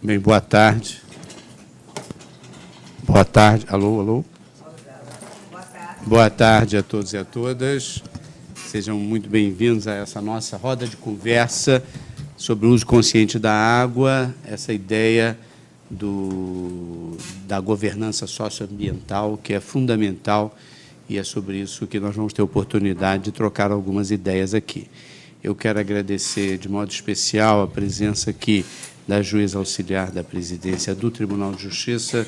Bem, boa tarde. Boa tarde. Alô, alô. Boa tarde a todos e a todas. Sejam muito bem-vindos a essa nossa roda de conversa sobre o uso consciente da água, essa ideia da governança socioambiental, que é fundamental, e é sobre isso que nós vamos ter oportunidade de trocar algumas ideias aqui. Eu quero agradecer de modo especial a presença aqui da juíza auxiliar da presidência do Tribunal de Justiça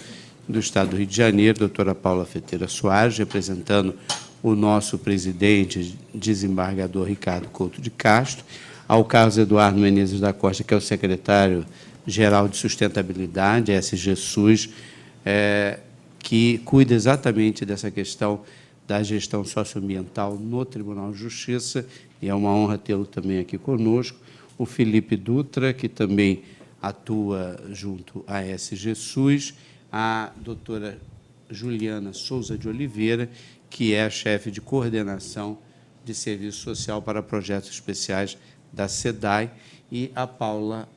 do Estado do Rio de Janeiro, doutora Paula Feteira Soares, representando o nosso presidente, desembargador Ricardo Couto de Castro, ao Carlos Eduardo Menezes da Costa, que é o secretário-geral de Sustentabilidade, SGSUS, que cuida exatamente dessa questão da gestão socioambiental no Tribunal de Justiça, e é uma honra tê-lo também aqui conosco, o Felipe Dutra, que também atua junto à SGSUS, a doutora Juliana Souza de Oliveira, que é a chefe de coordenação de serviço social para projetos especiais da SEDAI, e a Paula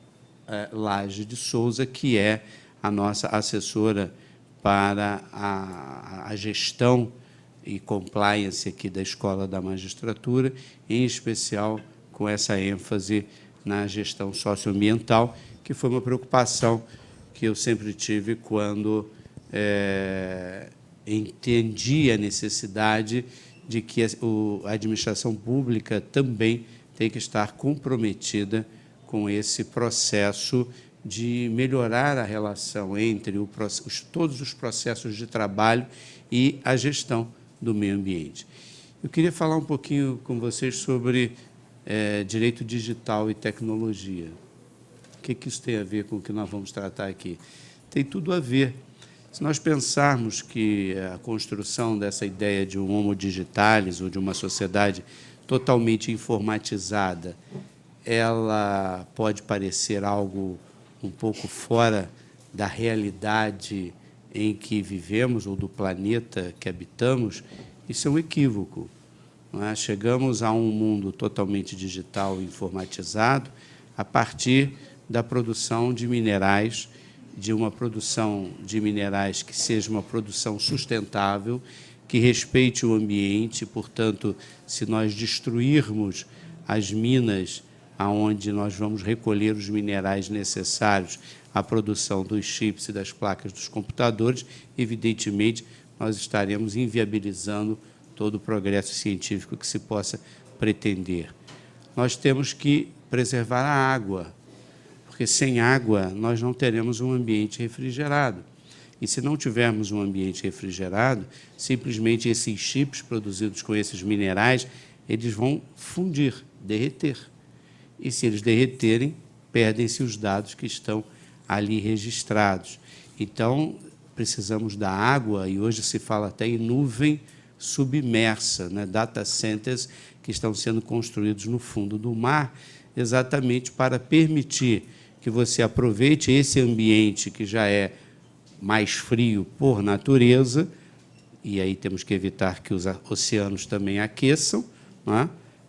Lage de Souza, que é a nossa assessora para a gestão e compliance aqui da Escola da Magistratura, em especial com essa ênfase na gestão socioambiental, que foi uma preocupação que eu sempre tive quando entendi a necessidade de que a administração pública também tem que estar comprometida com esse processo de melhorar a relação entre todos os processos de trabalho e a gestão do meio ambiente. Eu queria falar um pouquinho com vocês sobre direito digital e tecnologia. O que isso tem a ver com o que nós vamos tratar aqui? Tem tudo a ver. Se nós pensarmos que a construção dessa ideia de um homo digitalis, ou de uma sociedade totalmente informatizada, ela pode parecer algo um pouco fora da realidade em que vivemos, ou do planeta que habitamos, isso é um equívoco. Não é? Chegamos a um mundo totalmente digital e informatizado a partir da produção de minerais, de uma produção de minerais que seja uma produção sustentável, que respeite o ambiente. Portanto, se nós destruirmos as minas aonde nós vamos recolher os minerais necessários à produção dos chips e das placas dos computadores, evidentemente, nós estaremos inviabilizando todo o progresso científico que se possa pretender. Nós temos que preservar a água, porque sem água nós não teremos um ambiente refrigerado. E se não tivermos um ambiente refrigerado, simplesmente esses chips produzidos com esses minerais, eles vão fundir, derreter. E se eles derreterem, perdem-se os dados que estão ali registrados. Então, precisamos da água, e hoje se fala até em nuvem submersa, né? Data centers que estão sendo construídos no fundo do mar, exatamente para permitir que você aproveite esse ambiente que já é mais frio por natureza, e aí temos que evitar que os oceanos também aqueçam, não é?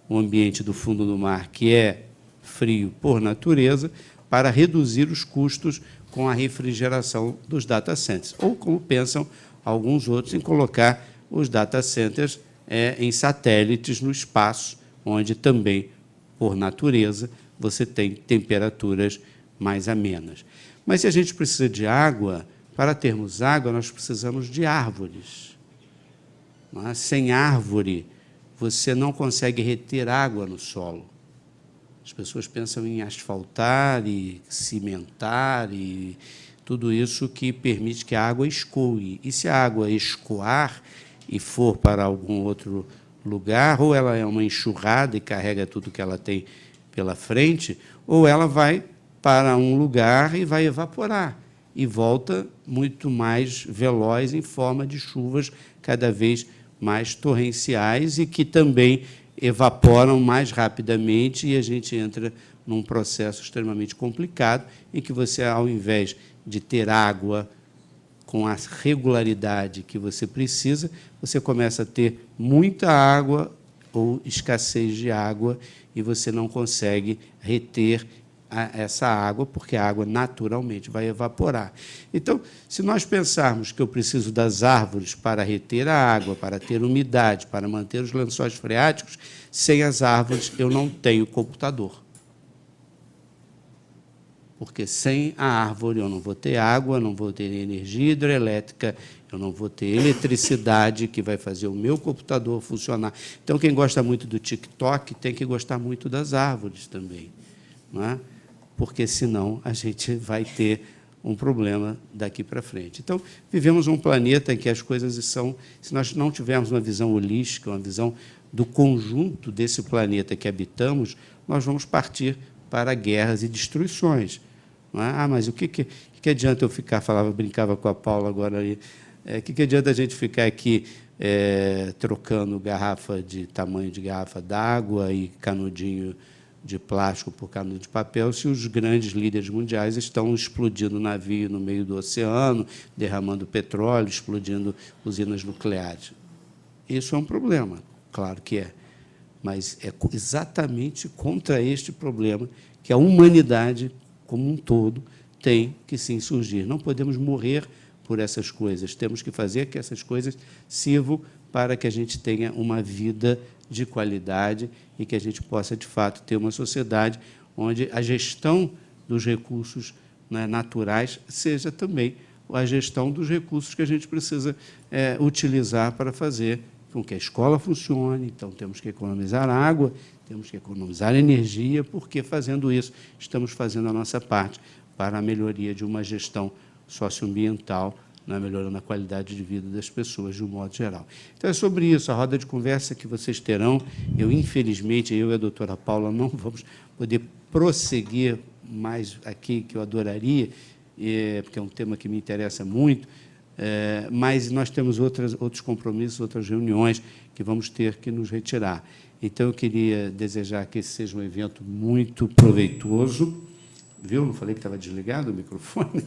O ambiente do fundo do mar, que é frio por natureza, para reduzir os custos com a refrigeração dos data centers, ou como pensam alguns outros em colocar os data centers em satélites no espaço, onde também, por natureza, você tem temperaturas mais amenas. Mas se a gente precisa de água, para termos água, nós precisamos de árvores. Mas, sem árvore, você não consegue reter água no solo. As pessoas pensam em asfaltar e cimentar e tudo isso que permite que a água escoe. E se a água escoar e for para algum outro lugar, ou ela é uma enxurrada e carrega tudo que ela tem pela frente, ou ela vai para um lugar e vai evaporar, e volta muito mais veloz em forma de chuvas cada vez mais torrenciais e que também evaporam mais rapidamente, e a gente entra num processo extremamente complicado, em que você, ao invés de ter água com a regularidade que você precisa, você começa a ter muita água ou escassez de água, e você não consegue reter essa água, porque a água naturalmente vai evaporar. Então, se nós pensarmos que eu preciso das árvores para reter a água, para ter umidade, para manter os lençóis freáticos, sem as árvores eu não tenho computador. Porque sem a árvore eu não vou ter água, não vou ter energia hidrelétrica, eu não vou ter eletricidade que vai fazer o meu computador funcionar. Então, quem gosta muito do TikTok tem que gostar muito das árvores também, não é? Porque, senão, a gente vai ter um problema daqui para frente. Então, vivemos um planeta em que as coisas são... Se nós não tivermos uma visão holística, uma visão do conjunto desse planeta que habitamos, nós vamos partir para guerras e destruições. Não é? Ah, mas o que adianta eu ficar... Brincava com a Paula agora ali. O que adianta a gente ficar aqui trocando garrafa de tamanho de garrafa d'água e canudinho de plástico por canudo de papel, se os grandes líderes mundiais estão explodindo navio no meio do oceano, derramando petróleo, explodindo usinas nucleares? Isso é um problema, claro que é, mas é exatamente contra este problema que a humanidade, como um todo, tem que se insurgir. Não podemos morrer por essas coisas, temos que fazer que essas coisas sirvam para que a gente tenha uma vida de qualidade e que a gente possa, de fato, ter uma sociedade onde a gestão dos recursos, né, naturais seja também a gestão dos recursos que a gente precisa utilizar para fazer com que a escola funcione. Então, temos que economizar água, temos que economizar energia, porque, fazendo isso, estamos fazendo a nossa parte para a melhoria de uma gestão socioambiental, melhorando a qualidade de vida das pessoas, de um modo geral. Então, é sobre isso, a roda de conversa que vocês terão. Eu, infelizmente, eu e a doutora Paula não vamos poder prosseguir mais aqui, que eu adoraria, porque é um tema que me interessa muito, mas nós temos outros compromissos, outras reuniões que vamos ter que nos retirar. Então, eu queria desejar que esse seja um evento muito proveitoso. Viu? Não falei que estava desligado o microfone?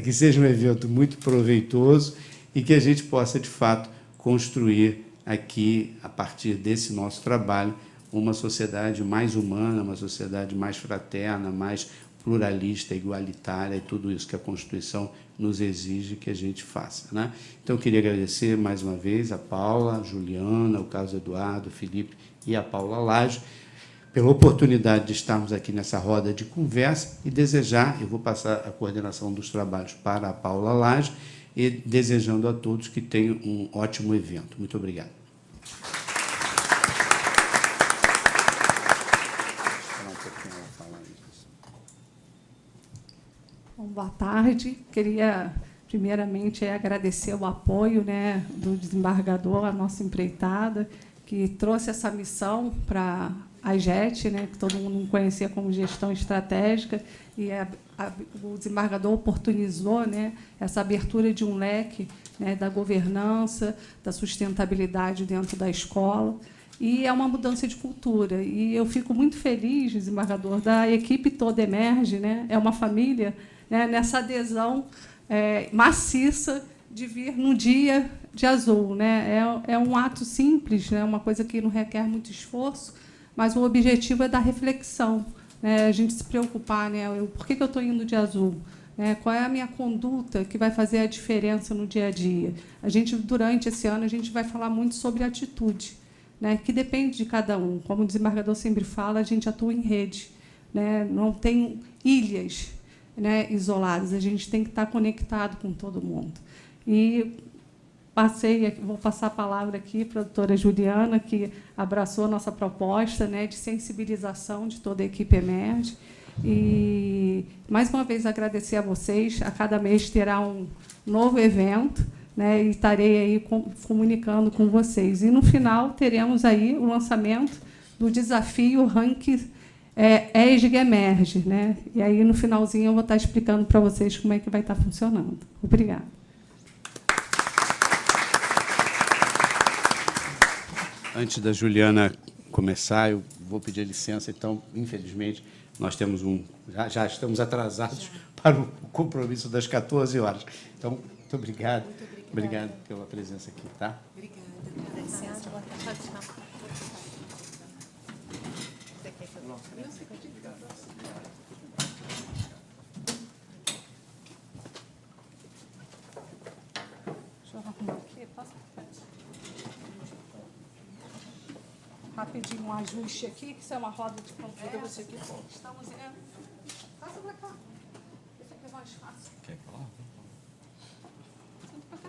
Que seja um evento muito proveitoso e que a gente possa, de fato, construir aqui, a partir desse nosso trabalho, uma sociedade mais humana, uma sociedade mais fraterna, mais pluralista, igualitária, e tudo isso que a Constituição nos exige que a gente faça, né? Então, eu queria agradecer mais uma vez a Paula, a Juliana, o Carlos Eduardo, o Felipe e a Paula Lage, pela oportunidade de estarmos aqui nessa roda de conversa e desejar, eu vou passar a coordenação dos trabalhos para a Paula Lage, e desejando a todos que tenham um ótimo evento. Muito obrigado. Bom, boa tarde. Queria, primeiramente, agradecer o apoio, né, do desembargador à nossa empreitada, que trouxe essa missão para a GET, né, que todo mundo conhecia como gestão estratégica, e o desembargador oportunizou, né, essa abertura de um leque, né, da governança, da sustentabilidade dentro da escola, e é uma mudança de cultura. E eu fico muito feliz, desembargador, da equipe toda emerge, né, é uma família, né, nessa adesão maciça de vir no dia de azul, né? É um ato simples, né, uma coisa que não requer muito esforço, mas o objetivo é da reflexão, né? A gente se preocupar, né? Por que eu estou indo de azul? Né? Qual é a minha conduta que vai fazer a diferença no dia a dia? Durante esse ano, a gente vai falar muito sobre atitude, né? Que depende de cada um. Como o desembargador sempre fala, a gente atua em rede, né? Não tem ilhas, né, isoladas, a gente tem que estar conectado com todo mundo. E vou passar a palavra aqui para a doutora Juliana, que abraçou a nossa proposta, né, de sensibilização de toda a equipe Emerge. E, mais uma vez, agradecer a vocês. A cada mês terá um novo evento, né, e estarei aí comunicando com vocês. E, no final, teremos aí o lançamento do desafio Ranking ESG Emerge, né? E aí, no finalzinho, eu vou estar explicando para vocês como é que vai estar funcionando. Obrigada. Antes da Juliana começar, eu vou pedir licença. Então, infelizmente, nós temos já estamos atrasados para o compromisso das 14 horas. Então, muito obrigado. Muito obrigado pela presença aqui, tá? Obrigada. Licença. Boa tarde. Você quer que eu Deixa eu arrumar aqui, passa pra frente. Rapidinho, um ajuste aqui, que isso é uma roda de conversa aqui. Estamos em... Passa pra cá. Esse aqui é mais fácil. Quer falar? Senta pra cá.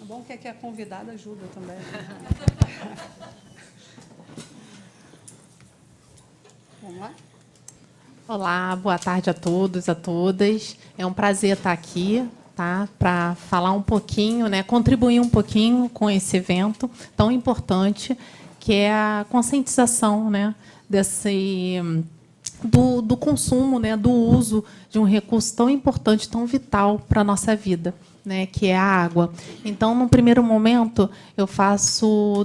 É bom que aqui a convidada ajuda também. Vamos lá? Olá, boa tarde a todos, a todas. É um prazer estar aqui, tá? Para falar um pouquinho, né? Contribuir um pouquinho com esse evento tão importante, que é a conscientização, né? Do consumo, né? Do uso de um recurso tão importante, tão vital para a nossa vida, né, que é a água. Então, num primeiro momento, eu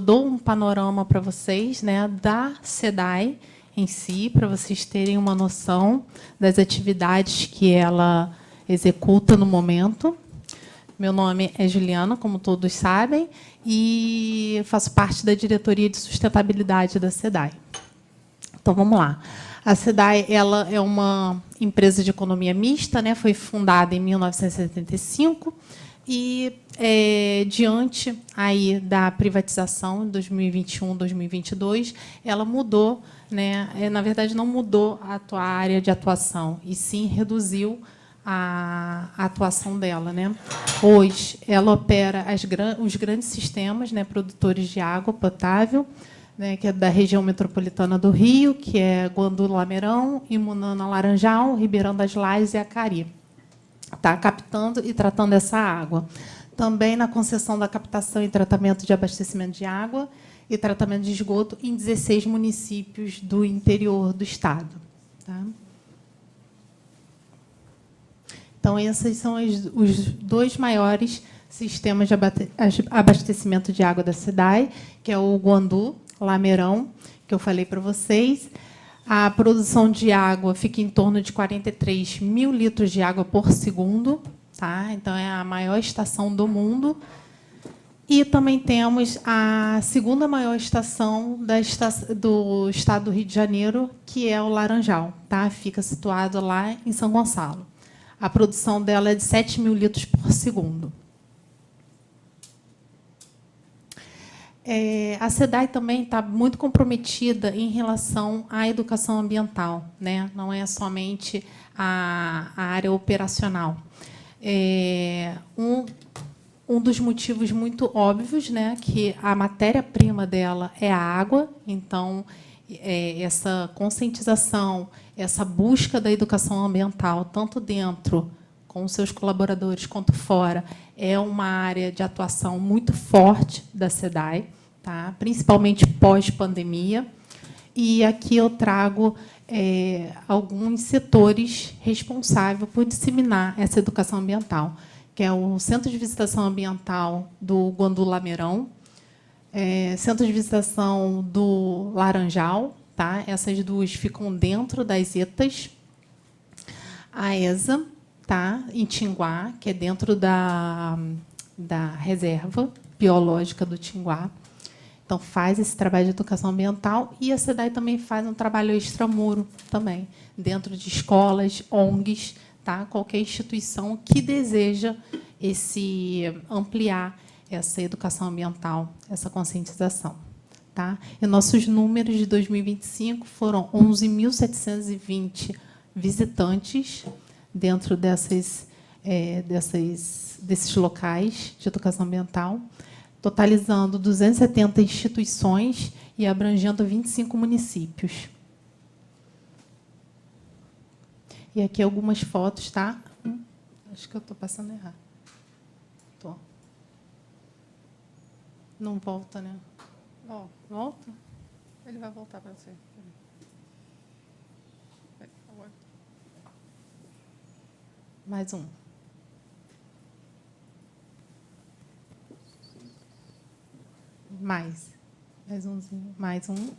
dou um panorama para vocês, né, da SEDAI em si, para vocês terem uma noção das atividades que ela executa no momento. Meu nome é Juliana, como todos sabem, e faço parte da diretoria de sustentabilidade da SEDAI. Então, vamos lá. A SEDAI, ela é uma empresa de economia mista, né? Foi fundada em 1975 e, diante aí da privatização em 2021, 2022, ela mudou, né? Na verdade, não mudou a área de atuação, e sim reduziu a atuação dela, né? Hoje, ela opera os grandes sistemas, né, produtores de água potável, né, que é da região metropolitana do Rio, que é Guandu, Lameirão, Imunana, Laranjal, Ribeirão das Lajes e Acari. Está captando e tratando essa água. Também na concessão da captação e tratamento de abastecimento de água e tratamento de esgoto em 16 municípios do interior do estado. Tá? Então, esses são os dois maiores sistemas de abastecimento de água da SEDAI, que é o Guandu, Lameirão, que eu falei para vocês. A produção de água fica em torno de 43 mil litros de água por segundo. Tá? Então, é a maior estação do mundo. E também temos a segunda maior estação do estado do Rio de Janeiro, que é o Laranjal. Tá? Fica situado lá em São Gonçalo. A produção dela é de 7 mil litros por segundo. A SEDAI também está muito comprometida em relação à educação ambiental, né? Não é somente a área operacional. Um dos motivos muito óbvios, né, que a matéria-prima dela é a água, então essa conscientização, essa busca da educação ambiental, tanto dentro com os seus colaboradores quanto fora, é uma área de atuação muito forte da SEDAI, tá? Principalmente pós-pandemia. E aqui eu trago alguns setores responsáveis por disseminar essa educação ambiental, que é o Centro de Visitação Ambiental do Guandu Lameirão, Centro de Visitação do Laranjal, tá? Essas duas ficam dentro das ETAs. A ESA, tá? Em Tinguá, que é dentro da reserva biológica do Tinguá. Então, faz esse trabalho de educação ambiental, e a SEDAI também faz um trabalho extramuro também, dentro de escolas, ONGs, tá? Qualquer instituição que deseja ampliar essa educação ambiental, essa conscientização. Tá? E nossos números de 2025 foram 11.720 visitantes dentro desses locais de educação ambiental, totalizando 270 instituições e abrangendo 25 municípios. E aqui algumas fotos, tá? Acho que eu estou passando errado. Tô. Não volta, né? Oh, Volta? ele vai voltar para você. Vai, por favor. Mais um. Mais umzinho. Mais um.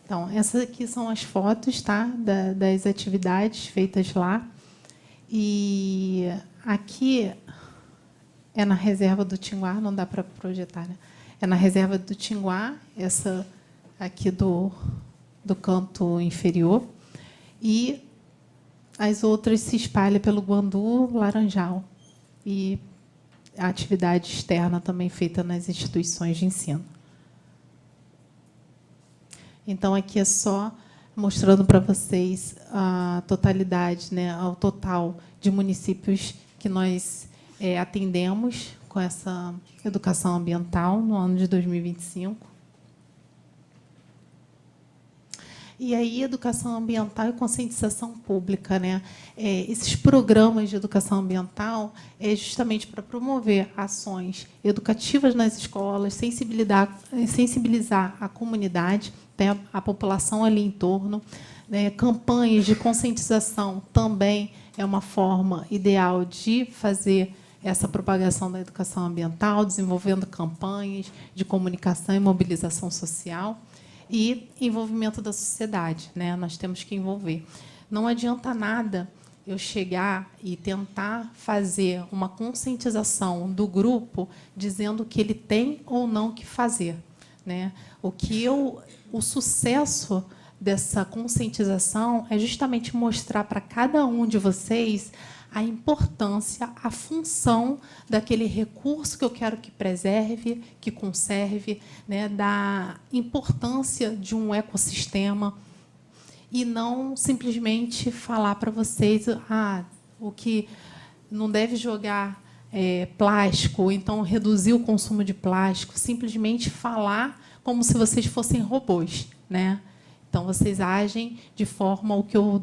Então, essas aqui são as fotos, tá, das atividades feitas lá. E aqui é na reserva do Tinguá, não dá para projetar, né? É na reserva do Tinguá, essa aqui do canto inferior. E as outras se espalham pelo Guandu, Laranjal. E a atividade externa também feita nas instituições de ensino. Então, aqui é só mostrando para vocês a totalidade, né, ao total de municípios que nós atendemos com essa educação ambiental no ano de 2025. E aí, educação ambiental e conscientização pública, né? Esses programas de educação ambiental é justamente para promover ações educativas nas escolas, sensibilizar a comunidade, né, a população ali em torno, né? Campanhas de conscientização também é uma forma ideal de fazer essa propagação da educação ambiental, desenvolvendo campanhas de comunicação e mobilização social. E envolvimento da sociedade, né? Nós temos que envolver. Não adianta nada eu chegar e tentar fazer uma conscientização do grupo dizendo que ele tem ou não que fazer, né? O sucesso dessa conscientização é justamente mostrar para cada um de vocês a importância, a função daquele recurso que eu quero que preserve, que conserve, né, da importância de um ecossistema, e não simplesmente falar para vocês o que não deve jogar plástico, ou então reduzir o consumo de plástico, simplesmente falar como se vocês fossem robôs, né? Então, vocês agem de forma o que eu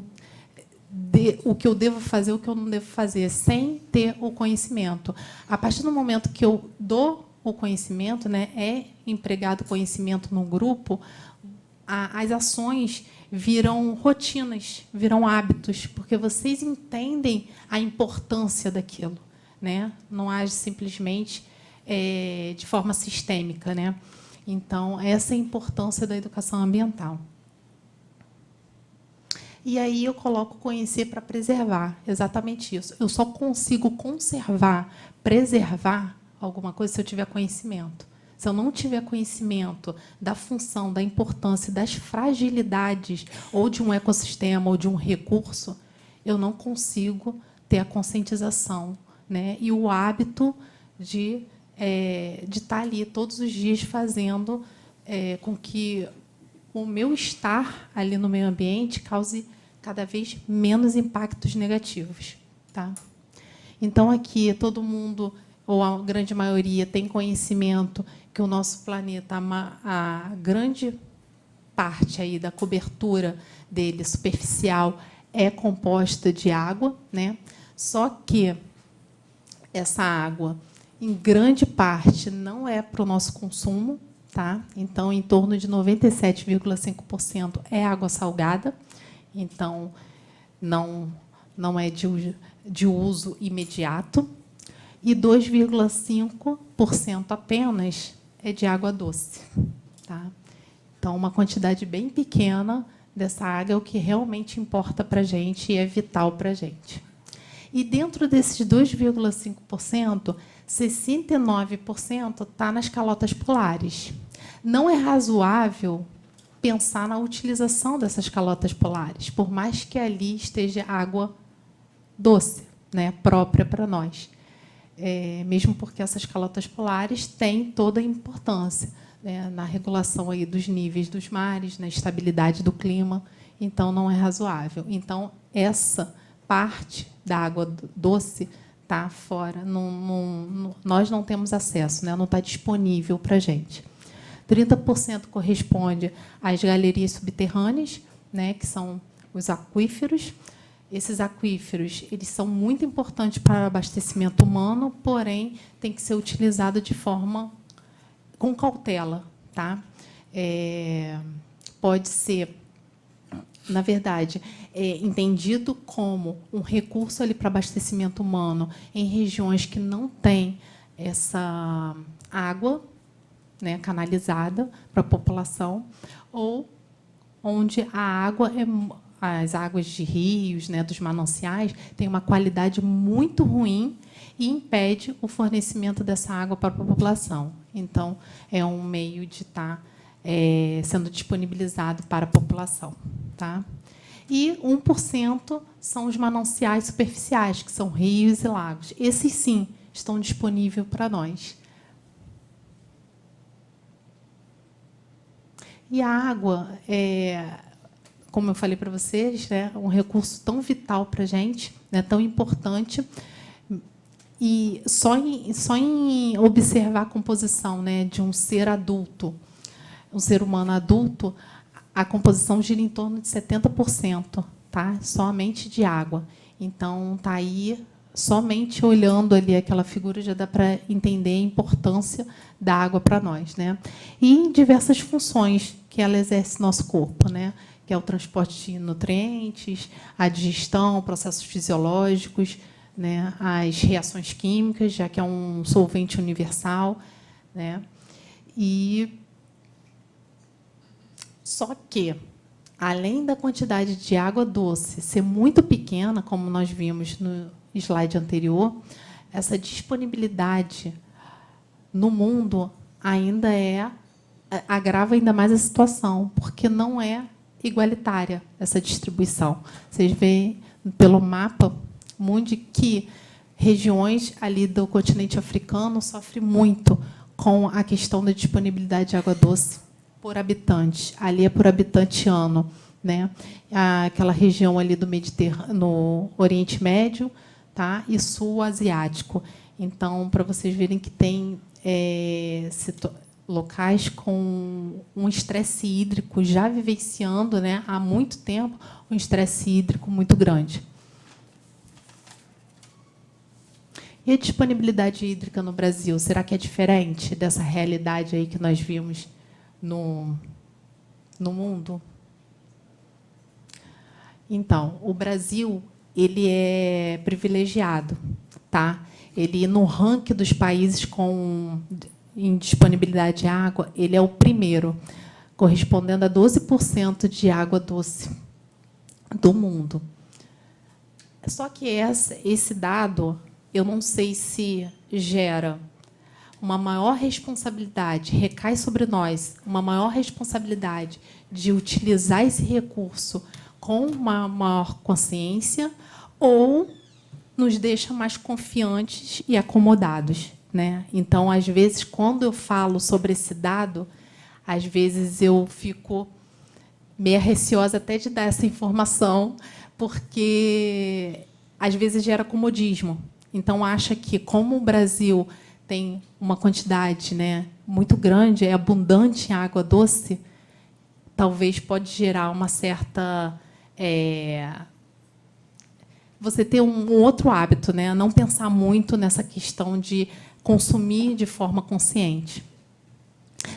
devo fazer, o que eu não devo fazer, sem ter o conhecimento. A partir do momento que eu dou o conhecimento, né, é empregado conhecimento no grupo, as ações viram rotinas, viram hábitos, porque vocês entendem a importância daquilo, né? Não age simplesmente de forma sistêmica, né? Então, essa é a importância da educação ambiental. E aí eu coloco conhecer para preservar, exatamente isso. Eu só consigo conservar, preservar alguma coisa se eu tiver conhecimento. Se eu não tiver conhecimento da função, da importância, das fragilidades ou de um ecossistema ou de um recurso, eu não consigo ter a conscientização, né, e o hábito de estar ali todos os dias fazendo com que o meu estar ali no meio ambiente cause cada vez menos impactos negativos, tá? Então, aqui, todo mundo, ou a grande maioria, tem conhecimento que o nosso planeta, a grande parte aí da cobertura dele, superficial, é composta de água, né? Só que essa água, em grande parte, não é para o nosso consumo, tá? Então, em torno de 97,5% é água salgada, então não é de uso imediato, e 2,5% apenas é de água doce, tá? Então, uma quantidade bem pequena dessa água é o que realmente importa para a gente e é vital para a gente. E, dentro desses 2,5%, 69% está nas calotas polares. Não é razoável pensar na utilização dessas calotas polares, por mais que ali esteja água doce, né, própria para nós. Mesmo porque essas calotas polares têm toda a importância, né, na regulação aí dos níveis dos mares, na estabilidade do clima, então não é razoável. Então, essa parte da água doce está fora, nós não temos acesso, né, não está disponível para a gente. 30% corresponde às galerias subterrâneas, né, que são os aquíferos. Esses aquíferos, eles são muito importantes para o abastecimento humano, porém, tem que ser utilizado de forma com cautela, tá? Pode ser, na verdade, entendido como um recurso ali para abastecimento humano em regiões que não têm essa água, né, canalizada para a população, ou onde a água as águas de rios, né, dos mananciais, têm uma qualidade muito ruim e impede o fornecimento dessa água para a população. Então, é um meio de estar sendo disponibilizado para a população. Tá? E 1% são os mananciais superficiais, que são rios e lagos. Esses, sim, estão disponíveis para nós. E a água, como eu falei para vocês, é um recurso tão vital para a gente, né, tão importante. E só em observar a composição, né, de um ser adulto, um ser humano adulto, a composição gira em torno de 70%, tá? Somente de água. Então, está aí, somente olhando ali aquela figura, já dá para entender a importância da água para nós, né? E diversas funções que ela exerce no nosso corpo, né? Que é o transporte de nutrientes, a digestão, processos fisiológicos, né? As reações químicas, já que é um solvente universal, né? E só que, além da quantidade de água doce ser muito pequena, como nós vimos no slide anterior, essa disponibilidade no mundo ainda agrava ainda mais a situação, porque não é igualitária essa distribuição. Vocês veem pelo mapa mundo que regiões ali do continente africano sofrem muito com a questão da disponibilidade de água doce por habitante. Ali é por habitante ano, né? Aquela região ali do Mediterrâneo, no Oriente Médio, tá? E Sul Asiático. Então, para vocês verem que tem locais com um estresse hídrico já vivenciando, né, há muito tempo, um estresse hídrico muito grande. E a disponibilidade hídrica no Brasil, será que é diferente dessa realidade aí que nós vimos no mundo? Então, o Brasil ele é privilegiado, tá? Ele, no ranking dos países em disponibilidade de água, ele é o primeiro, correspondendo a 12% de água doce do mundo. Só que esse dado, eu não sei se gera uma maior responsabilidade, recai sobre nós, uma maior responsabilidade de utilizar esse recurso com uma maior consciência ou nos deixa mais confiantes e acomodados, né? Então, às vezes, quando eu falo sobre esse dado, às vezes eu fico meio receosa até de dar essa informação, porque às vezes gera comodismo. Então, acha que, como o Brasil tem uma quantidade, né, muito grande, é abundante em água doce, talvez pode gerar uma certa... você ter um outro hábito, né, não pensar muito nessa questão de consumir de forma consciente.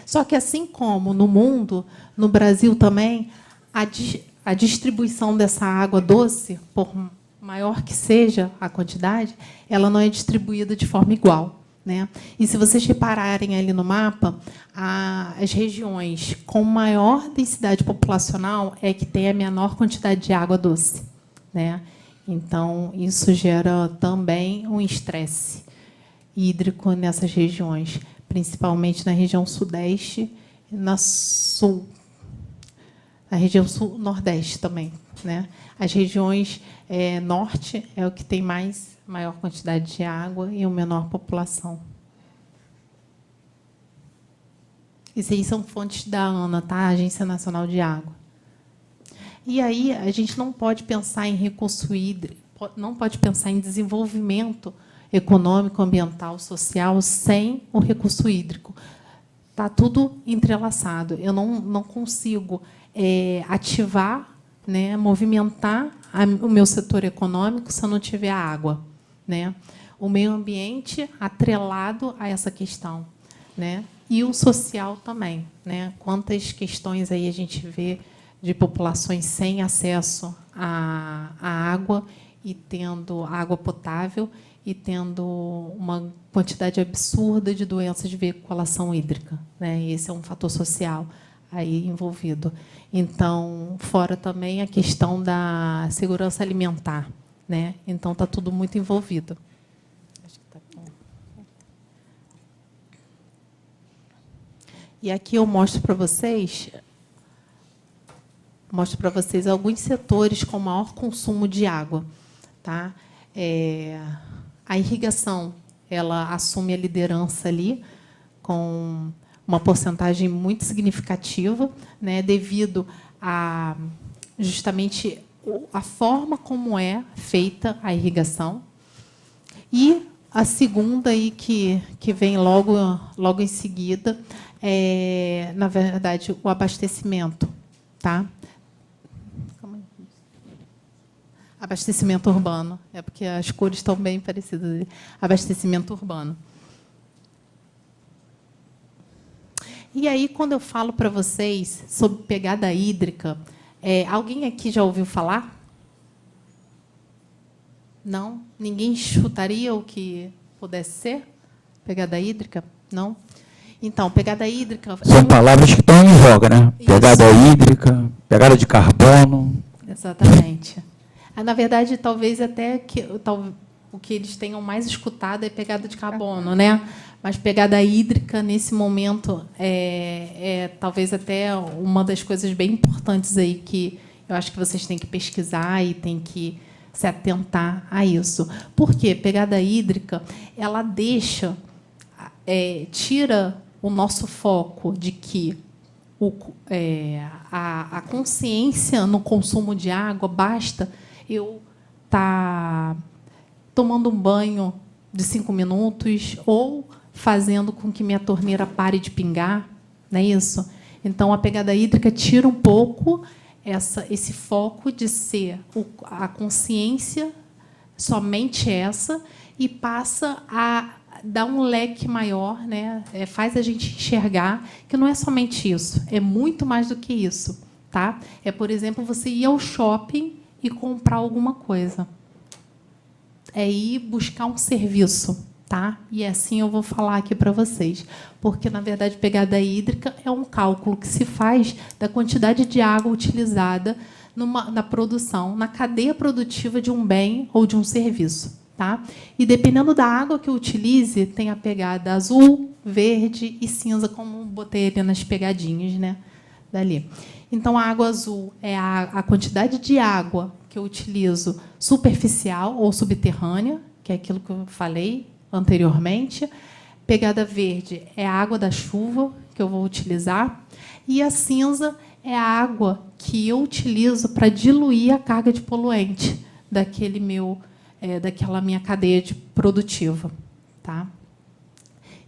Só que, assim como no mundo, no Brasil também, a distribuição dessa água doce, por maior que seja a quantidade, ela não é distribuída de forma igual, né? E, se vocês repararem ali no mapa, as regiões com maior densidade populacional é que tem a menor quantidade de água doce, né? Então, isso gera também um estresse hídrico nessas regiões, principalmente na região sudeste e na região sul-nordeste também, né? As regiões norte é o que tem maior quantidade de água e uma menor população. Isso aí são fontes da ANA, tá? Agência Nacional de Água. E aí a gente não pode pensar em recurso hídrico, não pode pensar em desenvolvimento econômico, ambiental, social sem o recurso hídrico. Está tudo entrelaçado. Eu não consigo ativar, né, movimentar o meu setor econômico se eu não tiver água, né? O meio ambiente atrelado a essa questão, né? E o social também, né? Quantas questões aí a gente vê de populações sem acesso à água e tendo água potável e tendo uma quantidade absurda de doenças de veiculação hídrica, né? Esse é um fator social aí envolvido. Então, fora também a questão da segurança alimentar, né? Então, está tudo muito envolvido. Acho que tá com... E aqui eu mostro para vocês alguns setores com maior consumo de água, tá? A irrigação, ela assume a liderança ali com uma porcentagem muito significativa, né, devido a justamente a forma como é feita a irrigação. E a segunda aí que vem logo em seguida é, na verdade, o abastecimento, tá? Abastecimento urbano, é porque as cores estão bem parecidas. Abastecimento urbano. E aí, quando eu falo para vocês sobre pegada hídrica, alguém aqui já ouviu falar? Não? Ninguém chutaria o que pudesse ser? Pegada hídrica? Não? Então, pegada hídrica... São palavras que estão em voga, né? Isso. Pegada hídrica, pegada de carbono... Exatamente. Na verdade, talvez até o que eles tenham mais escutado é pegada de carbono, né? Mas pegada hídrica, nesse momento, talvez até uma das coisas bem importantes aí que eu acho que vocês têm que pesquisar e têm que se atentar a isso. Por quê? Pegada hídrica, ela tira o nosso foco de que a consciência no consumo de água, basta eu estar tomando um banho de 5 minutos ou fazendo com que minha torneira pare de pingar, não é isso? Então, a pegada hídrica tira um pouco esse foco de ser a consciência, somente essa, e passa a dar um leque maior, né? Faz a gente enxergar que não é somente isso, é muito mais do que isso. Tá? Por exemplo, você ir ao shopping e comprar alguma coisa. Ir buscar um serviço. Tá? E assim eu vou falar aqui para vocês. Porque, na verdade, pegada hídrica é um cálculo que se faz da quantidade de água utilizada na produção, na cadeia produtiva de um bem ou de um serviço. Tá? E, dependendo da água que eu utilize, tem a pegada azul, verde e cinza, como botei ali nas pegadinhas, né? Dali. Então, a água azul é a quantidade de água que eu utilizo superficial ou subterrânea, que é aquilo que eu falei anteriormente. Pegada verde é a água da chuva que eu vou utilizar. E a cinza é a água que eu utilizo para diluir a carga de poluente daquela minha cadeia produtiva. Tá?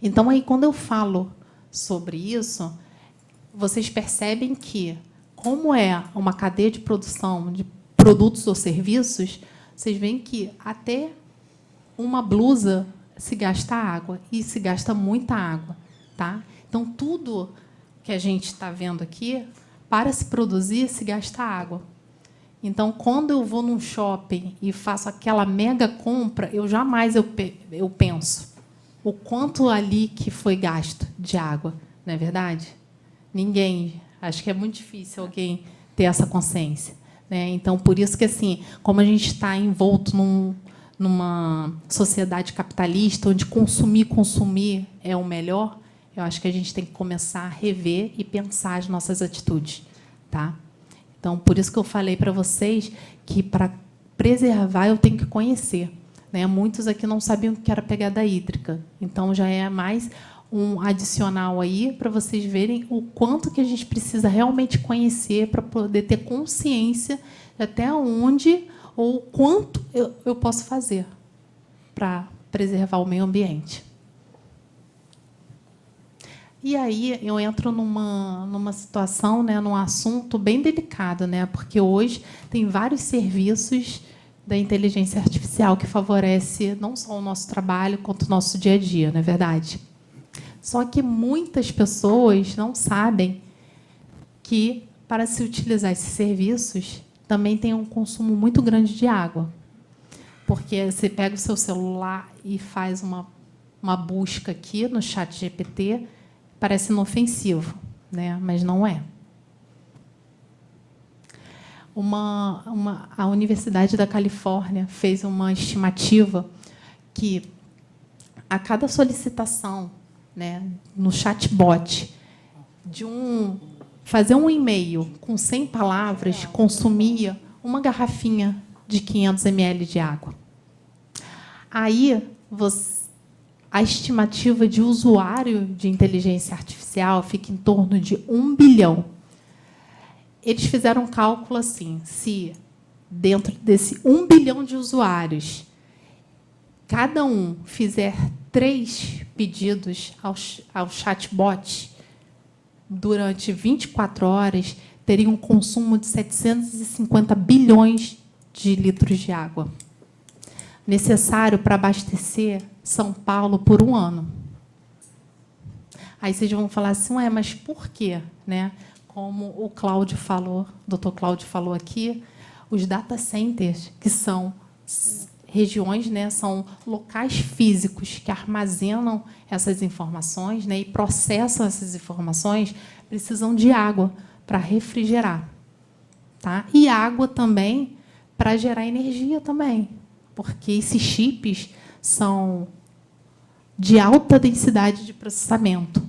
Então, aí, quando eu falo sobre isso, vocês percebem que, como é uma cadeia de produção de produtos ou serviços, vocês veem que até uma blusa se gasta água, e se gasta muita água. Tá? Então, tudo que a gente está vendo aqui, para se produzir, se gasta água. Então, quando eu vou num shopping e faço aquela mega compra, eu jamais penso o quanto ali que foi gasto de água. Não é verdade? Ninguém. Acho que é muito difícil alguém ter essa consciência. Né? Então, por isso que, assim, como a gente está envolto numa sociedade capitalista, onde consumir é o melhor, eu acho que a gente tem que começar a rever e pensar as nossas atitudes. Tá? Então, por isso que eu falei para vocês que, para preservar, eu tenho que conhecer. Né? Muitos aqui não sabiam o que era pegada hídrica. Então, já é mais um adicional aí para vocês verem o quanto que a gente precisa realmente conhecer para poder ter consciência de até onde ou quanto eu posso fazer para preservar o meio ambiente. E aí eu entro numa situação, né, num assunto bem delicado, né, porque hoje tem vários serviços da inteligência artificial que favorece não só o nosso trabalho, quanto o nosso dia a dia, não é verdade? Só que muitas pessoas não sabem que, para se utilizar esses serviços, também tem um consumo muito grande de água. Porque você pega o seu celular e faz uma busca aqui no chat GPT, parece inofensivo. né? Mas não é. A Universidade da Califórnia fez uma estimativa que a cada solicitação, né, no chatbot, fazer um e-mail com 100 palavras consumia uma garrafinha de 500 ml de água. Aí, a estimativa de usuário de inteligência artificial fica em torno de 1 bilhão. Eles fizeram um cálculo assim, se dentro desse 1 bilhão de usuários, cada um fizer 3 pedidos ao chatbot durante 24 horas, teria um consumo de 750 bilhões de litros de água, necessário para abastecer São Paulo por um ano. Aí vocês vão falar assim, ué, mas por quê? Né? Como o Cláudio falou, o Dr. Cláudio falou aqui, os data centers, que são regiões, né, são locais físicos que armazenam essas informações, né, e processam essas informações, precisam de água para refrigerar. Tá? E água também para gerar energia também, porque esses chips são de alta densidade de processamento.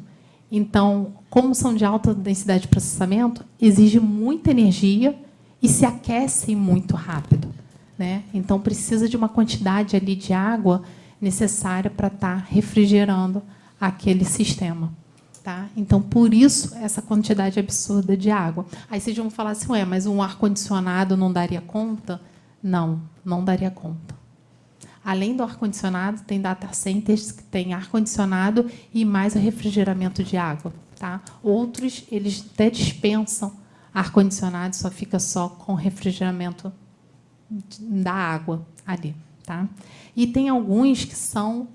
Então, como são de alta densidade de processamento, exige muita energia e se aquecem muito rápido, né? Então, precisa de uma quantidade ali de água necessária para estar refrigerando aquele sistema. Tá? Então, por isso, essa quantidade absurda de água. Aí vocês vão falar assim, ué, mas um ar-condicionado não daria conta? Não, não daria conta. Além do ar-condicionado, tem data centers que têm ar-condicionado e mais o refrigeramento de água. Tá? Outros, eles até dispensam ar-condicionado, só fica só com refrigeramento da água ali. Tá? E tem alguns que são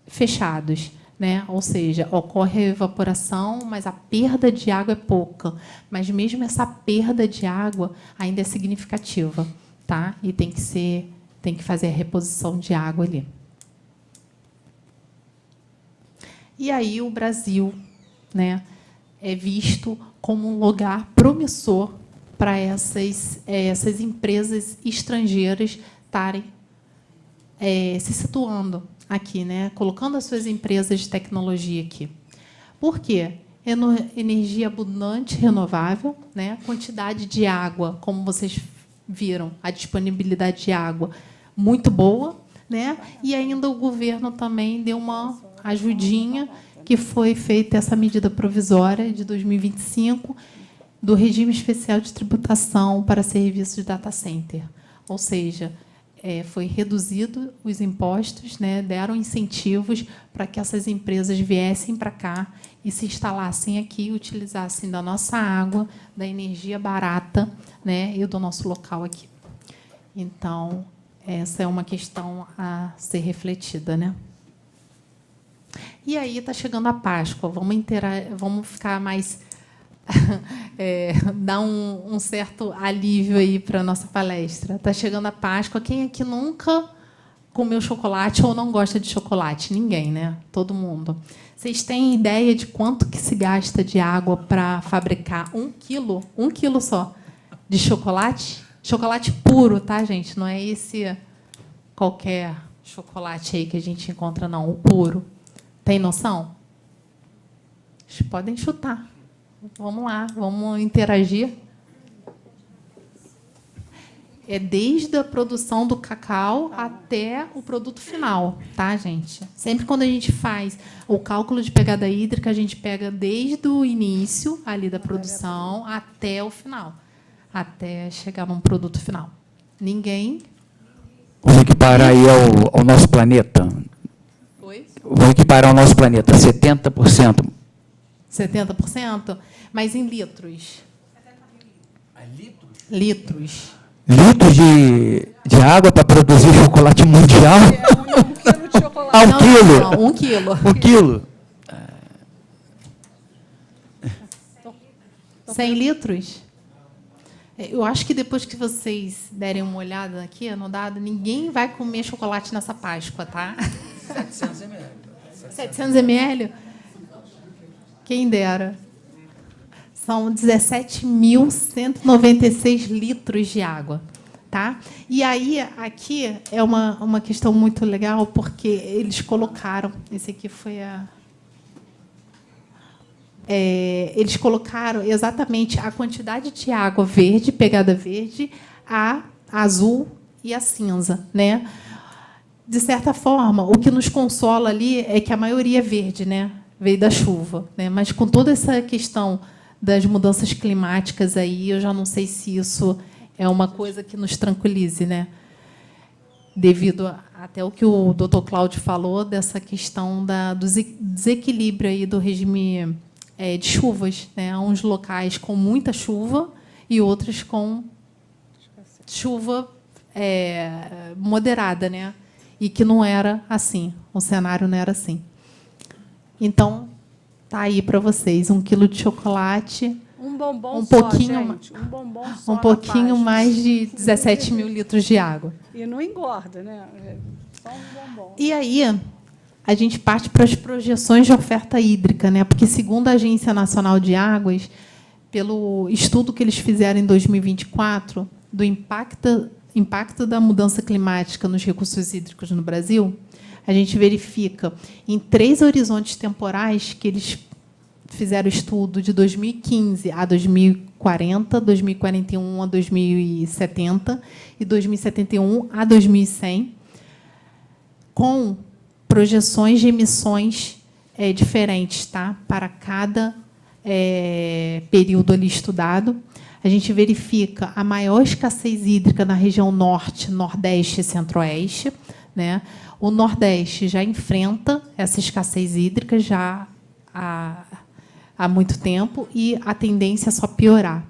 fechados, né? Ou seja, ocorre a evaporação, mas a perda de água é pouca. Mas mesmo essa perda de água ainda é significativa. Tá? E tem que fazer a reposição de água ali. E aí o Brasil, né, é visto como um lugar promissor para essas empresas estrangeiras estarem se situando aqui, né, colocando as suas empresas de tecnologia aqui. Por quê? Energia abundante, renovável, né, quantidade de água, como vocês viram, a disponibilidade de água muito boa, né? E ainda o governo também deu uma ajudinha, que foi feita essa medida provisória de 2025 do regime especial de tributação para serviços de data center. Ou seja, foi reduzido os impostos, né? Deram incentivos para que essas empresas viessem para cá e se instalassem aqui, utilizassem da nossa água, da energia barata, né? E do nosso local aqui. Então, essa é uma questão a ser refletida, né? E aí está chegando a Páscoa. Vamos ficar mais dar um certo alívio aí para a nossa palestra. Está chegando a Páscoa. Quem aqui nunca comeu chocolate ou não gosta de chocolate? Ninguém, né? Todo mundo. Vocês têm ideia de quanto que se gasta de água para fabricar 1 quilo? 1 quilo só de chocolate? Chocolate puro, tá, gente? Não é esse qualquer chocolate aí que a gente encontra, não. O puro. Tem noção? Vocês podem chutar. Vamos lá, vamos interagir. É desde a produção do cacau até o produto final, tá, gente? Sempre quando a gente faz o cálculo de pegada hídrica, a gente pega desde o início ali da produção até o final, até chegar num produto final. Ninguém... Vamos equiparar aí ao nosso planeta. Oi? Vamos equiparar ao nosso planeta, 70%. 70%? Mas em litros. Litros. Litros de água para produzir chocolate mundial? 1 quilo de chocolate. Ah, 1 quilo? Não, 1 quilo. 1 quilo? 100 litros? Eu acho que depois que vocês derem uma olhada aqui no dado, ninguém vai comer chocolate nessa Páscoa, tá? 700 ml. 700 ml? Quem dera. São 17.196 litros de água. Tá? E aí, aqui é uma questão muito legal, porque eles colocaram... Esse aqui foi a... eles colocaram exatamente a quantidade de água verde, pegada verde, a azul e a cinza, né? De certa forma, o que nos consola ali é que a maioria é verde, né? Veio da chuva, né? Mas com toda essa questão das mudanças climáticas aí, eu já não sei se isso é uma coisa que nos tranquilize, né? Devido até o que o Dr. Cláudio falou dessa questão do desequilíbrio aí do regime de chuvas, né? Há uns locais com muita chuva e outros com chuva moderada, né? E que não era assim, o cenário não era assim. Então, tá aí para vocês 1 quilo de chocolate, Um bombom um só, pouquinho, gente. Um bombom só um na pouquinho Páscoa. mais de 17 mil litros de água. E não engorda, né? É só um bombom. E aí, a gente parte para as projeções de oferta hídrica, né? Porque, segundo a Agência Nacional de Águas, pelo estudo que eles fizeram em 2024, do impacto da mudança climática nos recursos hídricos no Brasil, a gente verifica em 3 horizontes temporais que eles fizeram o estudo de 2015 a 2040, 2041 a 2070 e 2071 a 2100, com projeções de emissões diferentes, tá? Para cada período ali estudado. A gente verifica a maior escassez hídrica na região norte, nordeste e centro-oeste, né? O Nordeste já enfrenta essa escassez hídrica já há muito tempo e a tendência é só piorar.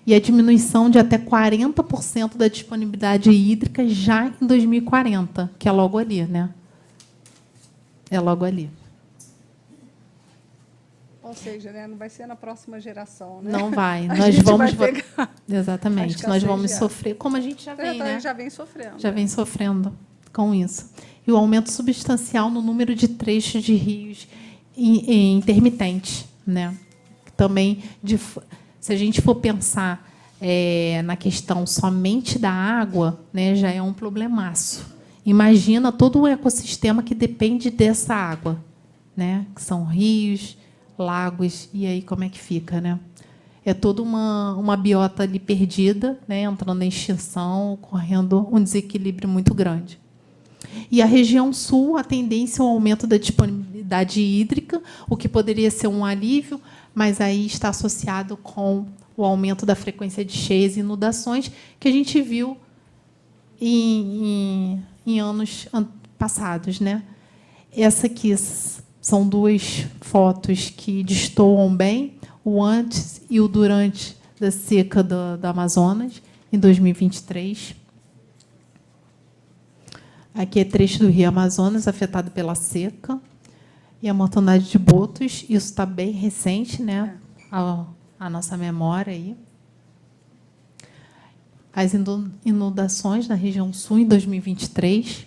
E a diminuição de até 40% da disponibilidade hídrica já em 2040, que é logo ali, né? É logo ali. Ou seja, né, não vai ser na próxima geração, né? Não vai. A Nós gente vamos vai pegar exatamente. a Nós vamos escassez de água. sofrer, como a gente já vem, né? Já vem sofrendo. Já vem sofrendo com isso. E o aumento substancial no número de trechos de rios intermitentes, né? Também, se a gente for pensar na questão somente da água, né, já é um problemaço. Imagina todo o ecossistema que depende dessa água, né? Que são rios, lagos, e aí como é que fica, né? É toda uma biota ali perdida, né, entrando em extinção, ocorrendo um desequilíbrio muito grande. E a região sul, a tendência é o aumento da disponibilidade hídrica, o que poderia ser um alívio, mas aí está associado com o aumento da frequência de cheias e inundações que a gente viu em anos passados, né? Essa aqui são 2 fotos que destoam bem, o antes e o durante da seca do Amazonas, em 2023. Aqui é trecho do Rio Amazonas, afetado pela seca, e a mortandade de botos. Isso está bem recente, né? A nossa memória aí. As inundações na região sul em 2023.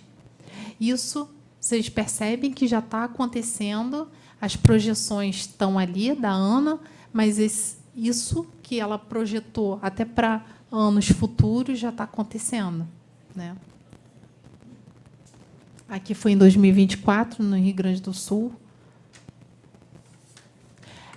Isso, vocês percebem que já está acontecendo, as projeções estão ali, da ANA, mas isso que ela projetou até para anos futuros já está acontecendo, né? Aqui foi em 2024, no Rio Grande do Sul.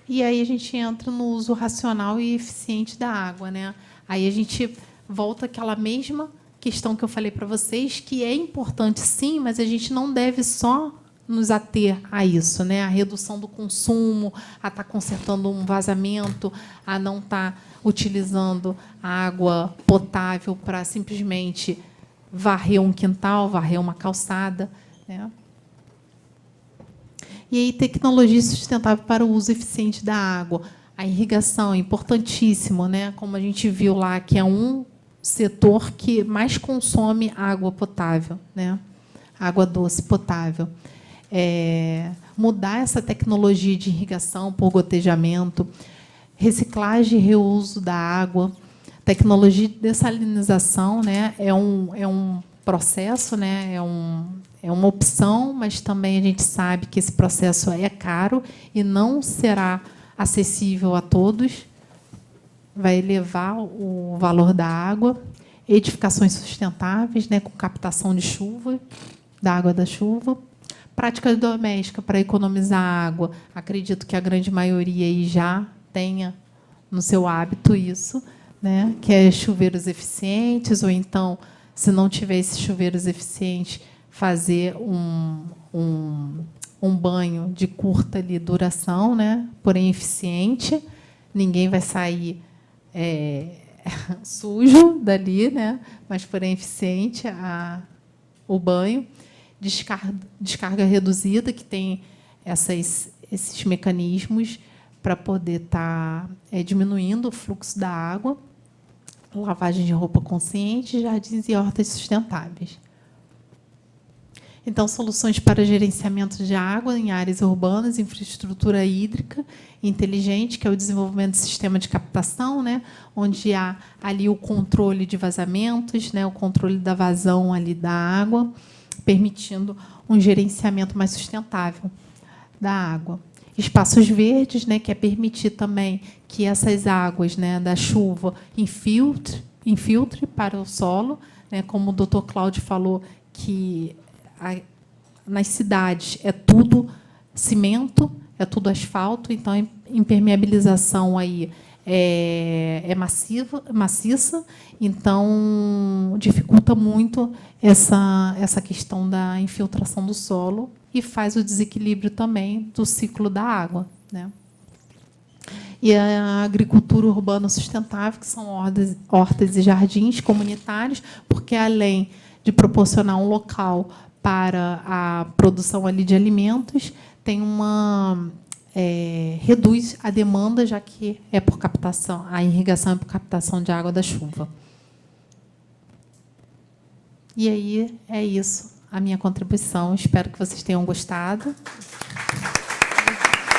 E aí a gente entra no uso racional e eficiente da água, né? Aí a gente volta àquela mesma questão que eu falei para vocês, que é importante, sim, mas a gente não deve só nos ater a isso, né? A redução do consumo, a estar consertando um vazamento, a não estar utilizando a água potável para simplesmente varrer um quintal, varrer uma calçada, né? E aí, tecnologia sustentável para o uso eficiente da água. A irrigação é importantíssimo, né? Como a gente viu lá, que é um setor que mais consome água potável, né? Água doce potável. Mudar essa tecnologia de irrigação por gotejamento, reciclagem e reuso da água, tecnologia de dessalinização, né? É um processo, né? É uma opção, mas também a gente sabe que esse processo é caro e não será acessível a todos, vai elevar o valor da água, edificações sustentáveis, né, com captação de chuva, da água da chuva, práticas domésticas para economizar água. Acredito que a grande maioria aí já tenha no seu hábito isso, né, que é chuveiros eficientes, ou então, se não tiver esses chuveiros eficientes, fazer um banho de curta ali, duração, né, porém eficiente. Ninguém vai sair sujo dali, né, mas porém eficiente o banho. Descarga reduzida, que tem esses mecanismos para poder estar diminuindo o fluxo da água, lavagem de roupa consciente, jardins e hortas sustentáveis. Então, soluções para gerenciamento de água em áreas urbanas, infraestrutura hídrica inteligente, que é o desenvolvimento de sistema de captação, né, onde há ali o controle de vazamentos, né, o controle da vazão ali da água, permitindo um gerenciamento mais sustentável da água. Espaços verdes, né, que é permitir também que essas águas, né, da chuva infiltre para o solo, né, como o doutor Cláudio falou, que nas cidades é tudo cimento, é tudo asfalto, então a impermeabilização aí é maciça, então dificulta muito essa questão da infiltração do solo e faz o desequilíbrio também do ciclo da água, né? E a agricultura urbana sustentável, que são hortas e jardins comunitários, porque, além de proporcionar um local para a produção ali de alimentos, tem reduz a demanda, já que é por captação, a irrigação é por captação de água da chuva. E aí é isso, a minha contribuição. Espero que vocês tenham gostado.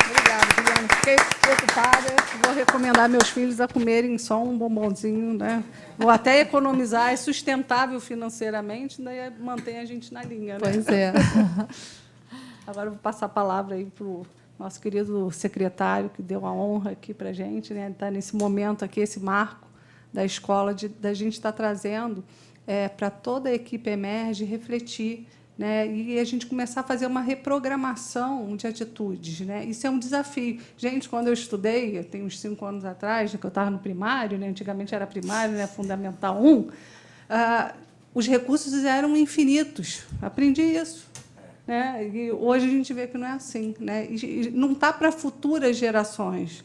Obrigada, Juliana. Fiquei preocupada. Vou recomendar meus filhos a comerem só um bombonzinho, né? Vou até economizar, é sustentável financeiramente, daí mantém a gente na linha, né? Pois é. Agora eu vou passar a palavra aí para o nosso querido secretário, que deu a honra aqui para a gente, né? Está nesse momento aqui, esse marco da escola, da gente estar trazendo para toda a equipe Emerge refletir, né, e a gente começar a fazer uma reprogramação de atitudes, né? Isso é um desafio. Gente, quando eu estudei, tem uns 5 anos atrás, que eu estava no primário, né, antigamente era primário, né, Fundamental 1, os recursos eram infinitos. Aprendi isso, né? E hoje a gente vê que não é assim, né? E não está para futuras gerações.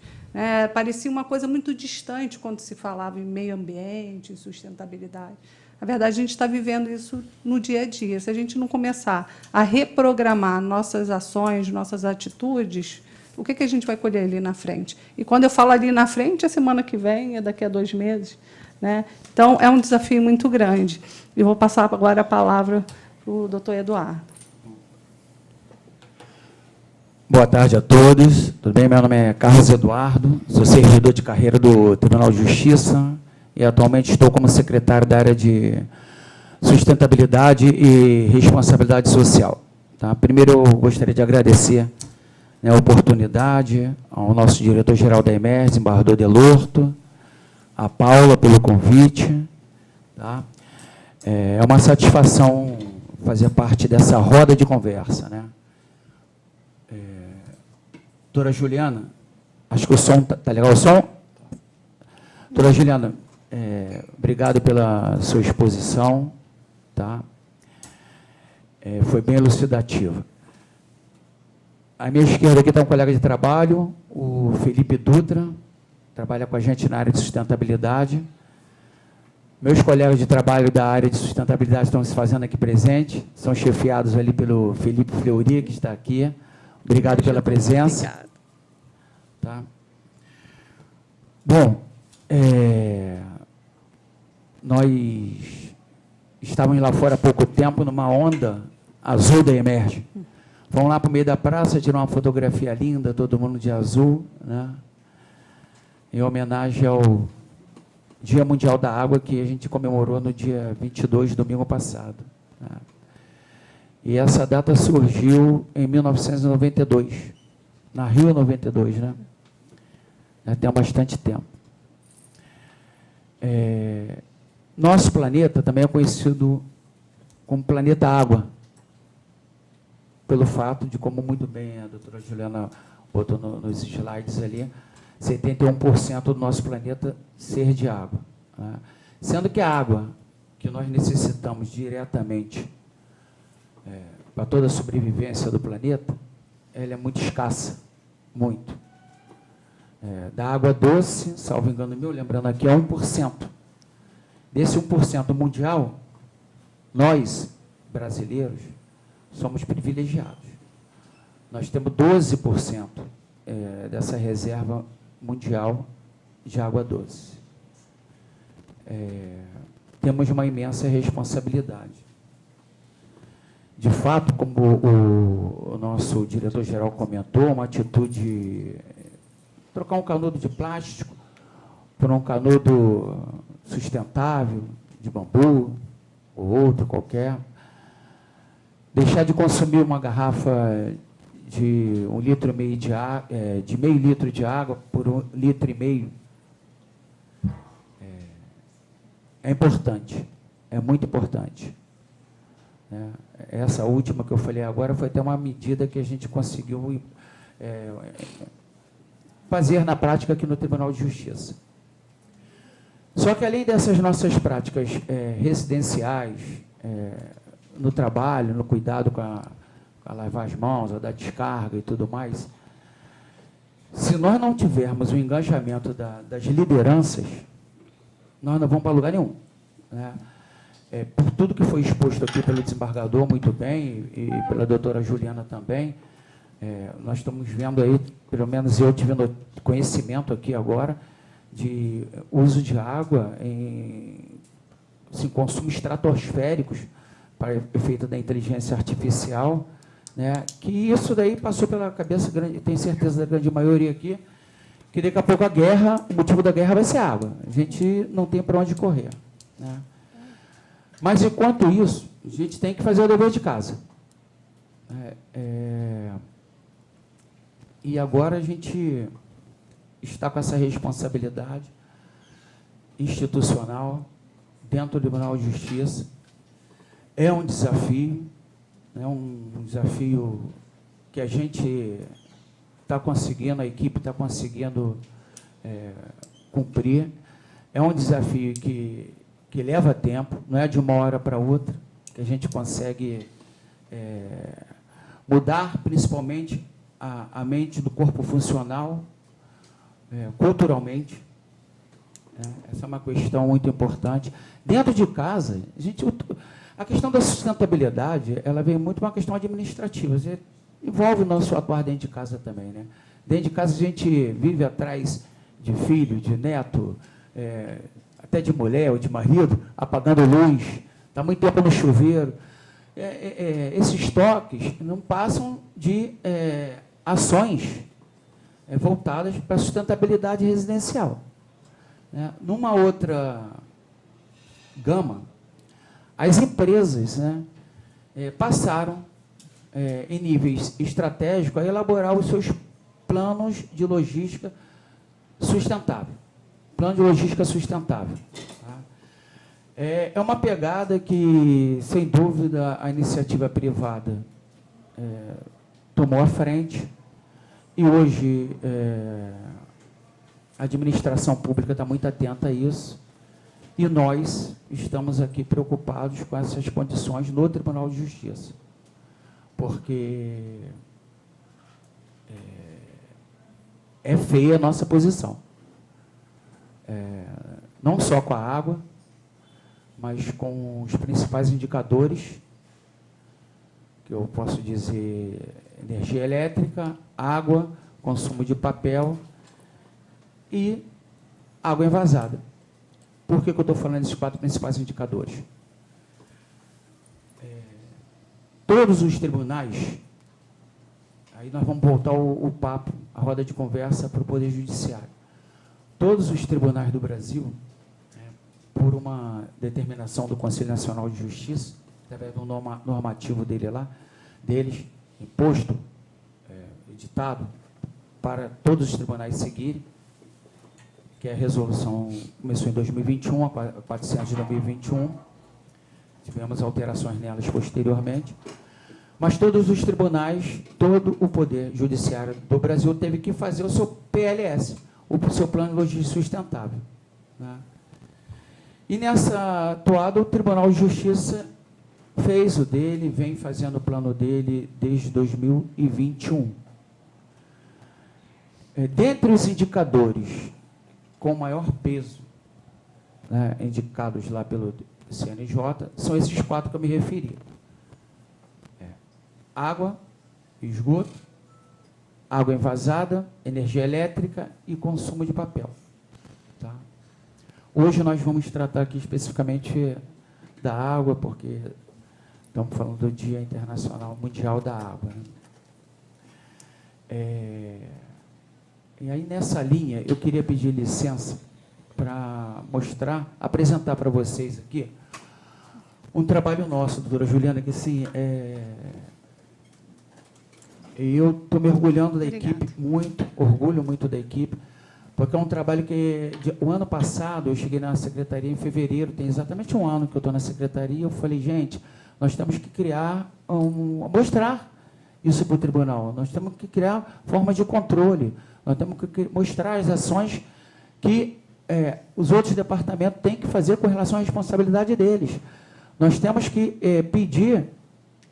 Parecia uma coisa muito distante quando se falava em meio ambiente, em sustentabilidade. Na verdade, a gente está vivendo isso no dia a dia. Se a gente não começar a reprogramar nossas ações, nossas atitudes, o que a gente vai colher ali na frente? E, quando eu falo ali na frente, é semana que vem, é daqui a 2 meses, né? Então, é um desafio muito grande. E vou passar agora a palavra para o doutor Eduardo. Boa tarde a todos. Tudo bem? Meu nome é Carlos Eduardo, sou servidor de carreira do Tribunal de Justiça e atualmente estou como secretário da área de sustentabilidade e responsabilidade social. Tá? Primeiro, eu gostaria de agradecer, né, a oportunidade ao nosso diretor-geral da Emerge, desembargador Delorto, a Paula pelo convite. Tá? É uma satisfação fazer parte dessa roda de conversa, né? Doutora Juliana, acho que o som está legal, o som? Doutora Juliana, obrigado pela sua exposição, tá? Foi bem elucidativa. À minha esquerda aqui está um colega de trabalho, o Felipe Dutra, trabalha com a gente na área de sustentabilidade. Meus colegas de trabalho da área de sustentabilidade estão se fazendo aqui presente, são chefiados ali pelo Felipe Fleury, que está aqui. Obrigado pela presença. Obrigada. Tá? Bom, nós estávamos lá fora há pouco tempo, numa onda azul da Emerge. Vamos lá para o meio da praça, tirar uma fotografia linda, todo mundo de azul, né? Em homenagem ao Dia Mundial da Água, que a gente comemorou no dia 22, domingo passado. Né? E essa data surgiu em 1992, na Rio 92, né? já tem há bastante tempo. Nosso planeta também é conhecido como planeta água, pelo fato de, como muito bem a doutora Juliana botou nos slides ali, 71% do nosso planeta ser de água, né? Sendo que a água que nós necessitamos diretamente para toda a sobrevivência do planeta, ela é muito escassa, muito. Da água doce, salvo engano meu, lembrando aqui, é 1%. Desse 1% mundial, nós, brasileiros, somos privilegiados. Nós temos 12% dessa reserva mundial de água doce. Temos uma imensa responsabilidade. De fato, como o nosso diretor-geral comentou, uma atitude, trocar um canudo de plástico por um canudo sustentável, de bambu, ou outro qualquer, deixar de consumir uma garrafa de 1,5 litro de meio litro de água por 1,5 litro, é importante, é muito importante. Essa última que eu falei agora foi até uma medida que a gente conseguiu fazer na prática aqui no Tribunal de Justiça. Só que, além dessas nossas práticas residenciais, no trabalho, no cuidado com a lavar as mãos, a dar descarga e tudo mais, se nós não tivermos o engajamento das lideranças, nós não vamos para lugar nenhum, né? Por tudo que foi exposto aqui pelo desembargador, muito bem, e pela doutora Juliana também, nós estamos vendo aí, pelo menos eu tive conhecimento aqui agora, de uso de água em consumos estratosféricos para efeito da inteligência artificial, né? Que isso daí passou pela cabeça, tenho certeza da grande maioria aqui, que daqui a pouco o motivo da guerra vai ser água. A gente não tem para onde correr, né? Mas, enquanto isso, a gente tem que fazer o dever de casa. E agora a gente está com essa responsabilidade institucional dentro do Tribunal de Justiça. É um desafio que a gente está conseguindo, a equipe está conseguindo cumprir. É um desafio que leva tempo, não é de uma hora para outra que a gente consegue mudar, principalmente, a mente do corpo funcional, culturalmente. Essa é uma questão muito importante. Dentro de casa, a questão da sustentabilidade, ela vem muito uma questão administrativa. Envolve o nosso atuar dentro de casa também, né? Dentro de casa a gente vive atrás de filho, de neto, até de mulher ou de marido, apagando luz, está muito tempo no chuveiro. Esses toques não passam de ações voltadas para a sustentabilidade residencial, né? Numa outra gama, as empresas, né, passaram, em níveis estratégicos, a elaborar os seus planos de logística sustentável. Plano de logística sustentável. Tá? É uma pegada que, sem dúvida, a iniciativa privada tomou à frente, e hoje a administração pública está muito atenta a isso, e nós estamos aqui preocupados com essas condições no Tribunal de Justiça, porque é feia a nossa posição. Não só com a água, mas com os principais indicadores, que eu posso dizer, energia elétrica, água, consumo de papel e água envasada. Por que eu estou falando desses 4 principais indicadores? Todos os tribunais, aí nós vamos voltar o papo, a roda de conversa para o Poder Judiciário. Todos os tribunais do Brasil, por uma determinação do Conselho Nacional de Justiça, através do normativo deles, imposto, editado, para todos os tribunais seguirem, que é a resolução começou em 2021, a 400 de 2021. Tivemos alterações nelas posteriormente. Mas todos os tribunais, todo o Poder Judiciário do Brasil teve que fazer o seu PLS, o seu Plano Logístico Sustentável, né? E nessa toada, o Tribunal de Justiça fez o dele, vem fazendo o plano dele desde 2021. Dentre os indicadores com maior peso, né, indicados lá pelo CNJ, são esses 4 que eu me referi. Água, esgoto, água envasada, energia elétrica e consumo de papel. Tá? Hoje nós vamos tratar aqui especificamente da água, porque estamos falando do Dia Internacional Mundial da Água, né? E aí, nessa linha, eu queria pedir licença para apresentar para vocês aqui um trabalho nosso, doutora Juliana, que assim, eu estou me orgulhando da equipe, orgulho muito da equipe, porque é um trabalho que, o ano passado, eu cheguei na secretaria em fevereiro, tem exatamente um ano que eu estou na secretaria, eu falei, gente, nós temos que criar, mostrar isso para o tribunal, nós temos que criar forma de controle, nós temos que mostrar as ações que os outros departamentos têm que fazer com relação à responsabilidade deles. Nós temos que pedir,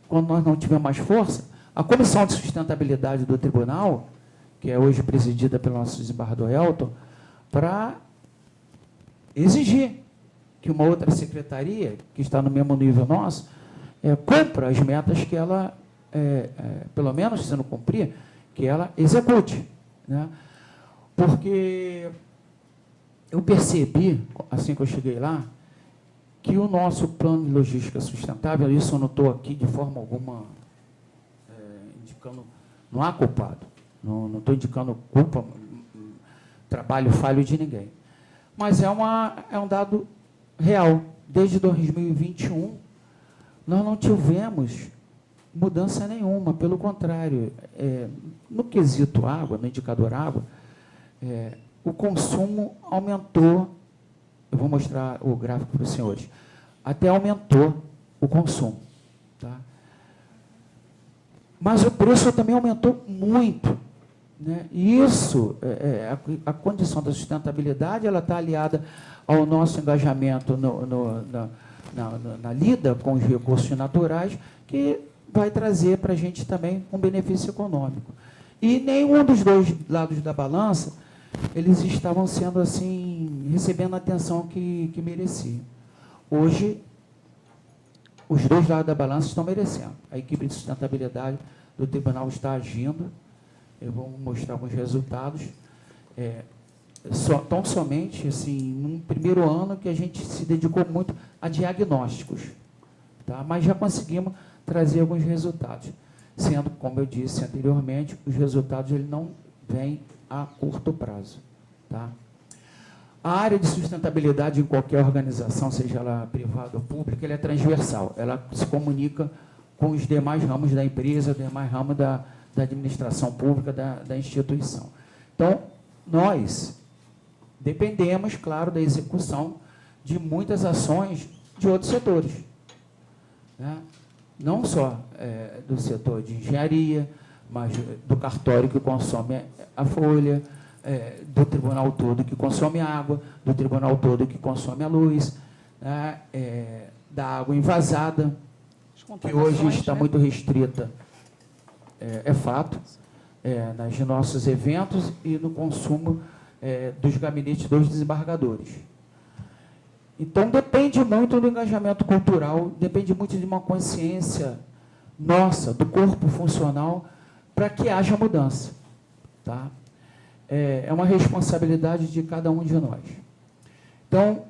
quando nós não tivermos mais força, a Comissão de Sustentabilidade do Tribunal, que é hoje presidida pelo nosso desembargador Elton, para exigir que uma outra secretaria, que está no mesmo nível nosso, cumpra as metas que ela, pelo menos se não cumprir, que ela execute, né? Porque eu percebi, assim que eu cheguei lá, que o nosso plano de logística sustentável, isso eu não estou aqui de forma alguma indicando, não há culpado, não estou indicando culpa, trabalho falho de ninguém, mas é um dado real. Desde 2021, nós não tivemos mudança nenhuma, pelo contrário, no quesito água, no indicador água, o consumo aumentou. Eu vou mostrar o gráfico para os senhores. Até aumentou o consumo, tá? Mas o preço também aumentou muito, né? E isso, a condição da sustentabilidade, ela está aliada ao nosso engajamento na lida com os recursos naturais, que vai trazer para a gente também um benefício econômico. E nenhum dos dois lados da balança, eles estavam sendo assim, recebendo a atenção que mereciam. Hoje, os dois lados da balança estão merecendo. A equipe de sustentabilidade do tribunal está agindo. Eu vou mostrar alguns resultados. Tão somente, assim, num primeiro ano que a gente se dedicou muito a diagnósticos, tá? Mas já conseguimos trazer alguns resultados, sendo, como eu disse anteriormente, os resultados ele não vêm a curto prazo, tá? A área de sustentabilidade em qualquer organização, seja ela privada ou pública, ela é transversal, ela se comunica com os demais ramos da empresa, demais ramos da administração pública, da instituição. Então, nós dependemos, claro, da execução de muitas ações de outros setores, né? Não só do setor de engenharia, mas do cartório que consome a folha, do tribunal todo que consome água, do tribunal todo que consome a luz, né? Da água envasada, que hoje está muito restrita, é fato, nos nossos eventos e no consumo dos gabinetes dos desembargadores. Então, depende muito do engajamento cultural, depende muito de uma consciência nossa, do corpo funcional, para que haja mudança, tá? É uma responsabilidade de cada um de nós. Então,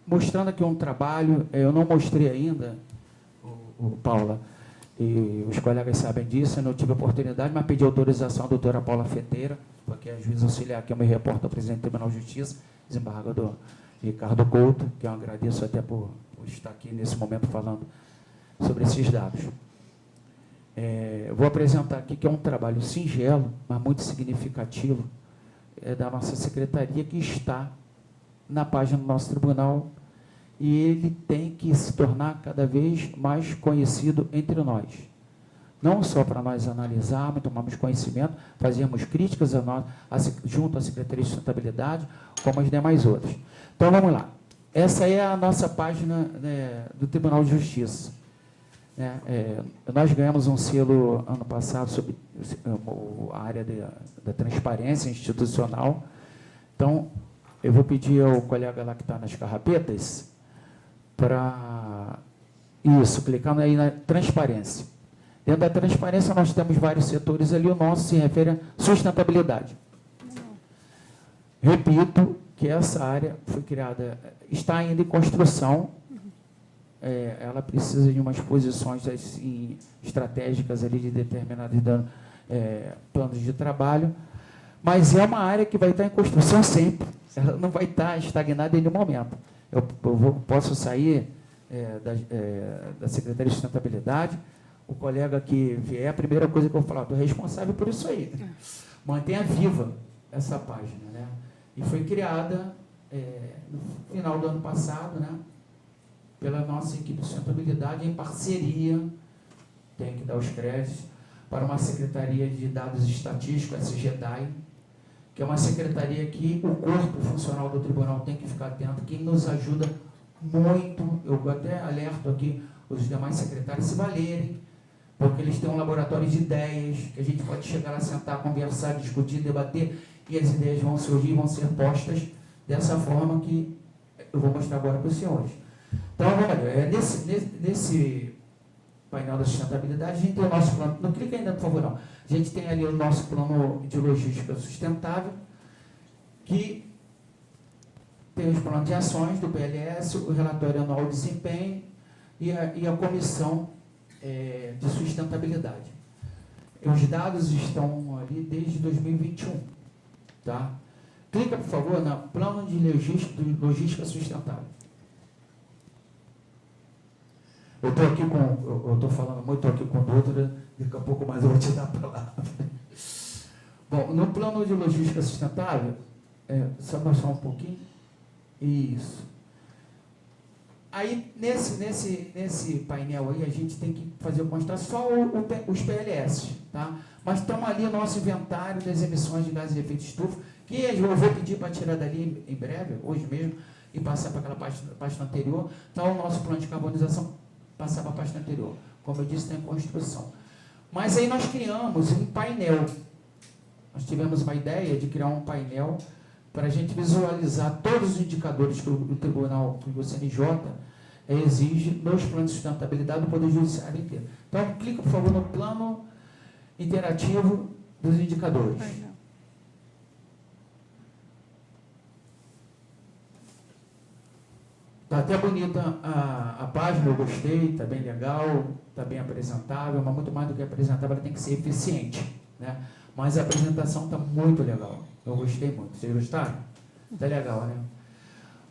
mostrando aqui um trabalho, eu não mostrei ainda, Paula, e os colegas sabem disso, eu não tive oportunidade, mas pedi autorização à doutora Paula Feteira, porque é a juíza auxiliar, que eu me reporto ao presidente do Tribunal de Justiça, desembargador Ricardo Couto, que eu agradeço até por estar aqui nesse momento falando sobre esses dados. Eu vou apresentar aqui que é um trabalho singelo, mas muito significativo, da nossa secretaria, que está na página do nosso tribunal, e ele tem que se tornar cada vez mais conhecido entre nós. Não só para nós analisarmos, tomarmos conhecimento, fazermos críticas junto à Secretaria de Sustentabilidade, como as demais outras. Então, vamos lá. Essa é a nossa página, né, do Tribunal de Justiça. Nós ganhamos um selo ano passado sobre a área da transparência institucional. Então, eu vou pedir ao colega lá que está nas carrapetas para clicar aí na transparência. Dentro da transparência, nós temos vários setores ali, o nosso se refere à sustentabilidade. Repito que essa área foi criada, está ainda em construção, ela precisa de umas posições assim, estratégicas ali de determinados planos de trabalho, mas é uma área que vai estar em construção sempre, ela não vai estar estagnada em nenhum momento. Eu posso sair da Secretaria de Sustentabilidade, o colega que vier, a primeira coisa que eu vou falar, estou responsável por isso aí. Mantenha viva essa página, né? E foi criada no final do ano passado, né, pela nossa equipe de sustentabilidade, em parceria, tem que dar os créditos, para uma Secretaria de Dados Estatísticos, a SGDAI, que é uma secretaria que o corpo funcional do tribunal tem que ficar atento, que nos ajuda muito. Eu até alerto aqui os demais secretários se valerem, porque eles têm um laboratório de ideias, que a gente pode chegar lá, sentar, conversar, discutir, debater, e as ideias vão surgir, vão ser postas dessa forma que eu vou mostrar agora para os senhores. Então, nesse painel da sustentabilidade, a gente tem o nosso plano, não clica ainda, por favor, não. A gente tem ali o nosso plano de logística sustentável, que tem os planos de ações do PLS, o relatório anual de desempenho e a comissão de sustentabilidade. Os dados estão ali desde 2021. Tá? Clica, por favor, no plano de logística sustentável. Eu estou falando muito aqui com a doutora, daqui a pouco mais eu vou te dar a palavra. Bom, no plano de logística sustentável, só mostrar um pouquinho. Isso. Aí, nesse painel aí, a gente tem que constar só os PLS, tá? Mas estão ali o nosso inventário das emissões de gases de efeito estufa, que eu vou pedir para tirar dali em breve, hoje mesmo, e passar para aquela página anterior. Então, o nosso plano de carbonização, passar para a página anterior. Como eu disse, está em construção. Mas aí nós criamos um painel. Nós tivemos uma ideia de criar um painel para a gente visualizar todos os indicadores que o tribunal, que o CNJ exige nos planos de sustentabilidade do Poder Judiciário inteiro. Então, clica, por favor, no plano interativo dos indicadores. Está até bonita a página, eu gostei, está bem legal, está bem apresentável, mas muito mais do que apresentável, ela tem que ser eficiente, né? Mas a apresentação está muito legal, eu gostei muito. Vocês gostaram? Está legal, né?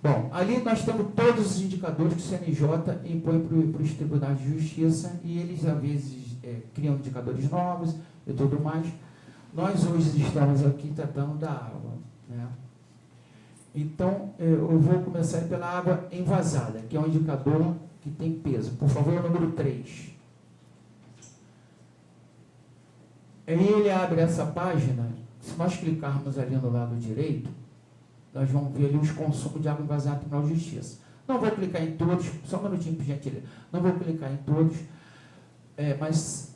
Bom, ali nós temos todos os indicadores que o CNJ impõe para os tribunais de justiça, e eles, às vezes, criam indicadores novos e tudo mais. Nós hoje estamos aqui tratando da água, né? Então, eu vou começar pela água envasada, que é um indicador que tem peso. Por favor, o número 3. Aí ele abre essa página. Se nós clicarmos ali no lado direito, nós vamos ver ali os consumos de água envasada no Tribunal de Justiça. Não vou clicar em todos, só um minutinho, por gentileza. Não vou clicar em todos, mas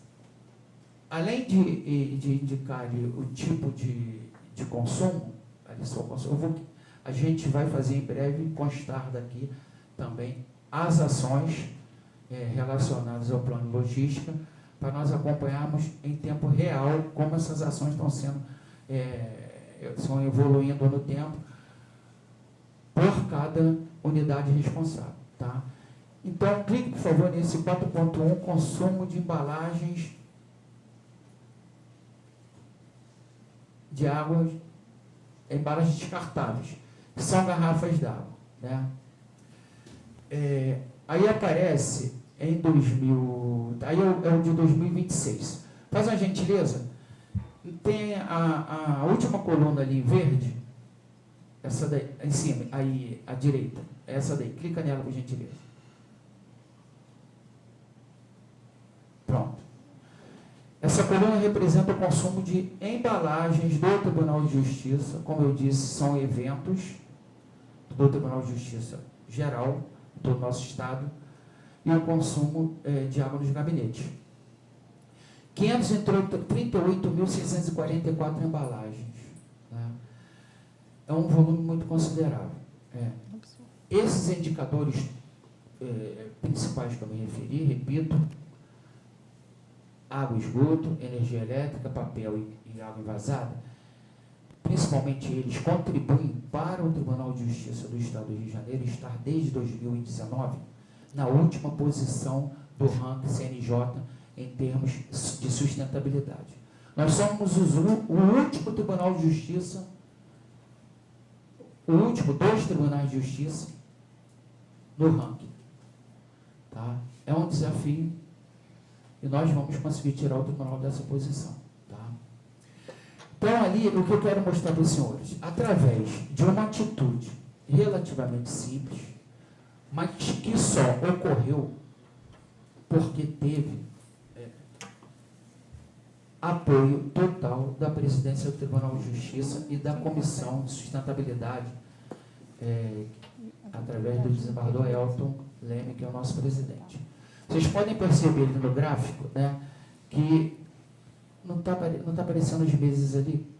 além de indicar o tipo de consumo, ali só o consumo, a gente vai fazer em breve constar daqui também as ações relacionadas ao plano de logística, para nós acompanharmos em tempo real como essas ações estão evoluindo no tempo por cada unidade responsável. Tá? Então, clique, por favor, nesse 4.1, consumo de embalagens de água, embalagens descartáveis, que são garrafas d'água. Né? Aí aparece em 2000, aí é o de 2026. Faz uma gentileza, tem a última coluna ali em verde, essa daí, em cima, aí, à direita, essa daí, clica nela, por gentileza. Pronto. Essa coluna representa o consumo de embalagens do Tribunal de Justiça. Como eu disse, são eventos do Tribunal de Justiça geral do nosso estado e o consumo de água nos gabinetes. 538.644 embalagens. Né? É um volume muito considerável. Esses indicadores principais que eu me referi, repito, água e esgoto, energia elétrica, papel e água envasada, principalmente eles contribuem para o Tribunal de Justiça do Estado do Rio de Janeiro estar desde 2019 na última posição do ranking CNJ em termos de sustentabilidade. Nós somos o último Tribunal de Justiça, o último dos Tribunais de Justiça no ranking. Tá? É um desafio e nós vamos conseguir tirar o Tribunal dessa posição. Tá? Então, ali, o que eu quero mostrar para os senhores, através de uma atitude relativamente simples, mas que só ocorreu porque teve apoio total da presidência do Tribunal de Justiça e da Comissão de Sustentabilidade, através do desembargador Elton Leme, que é o nosso presidente. Vocês podem perceber ali no gráfico, né, que não está aparecendo as vezes ali.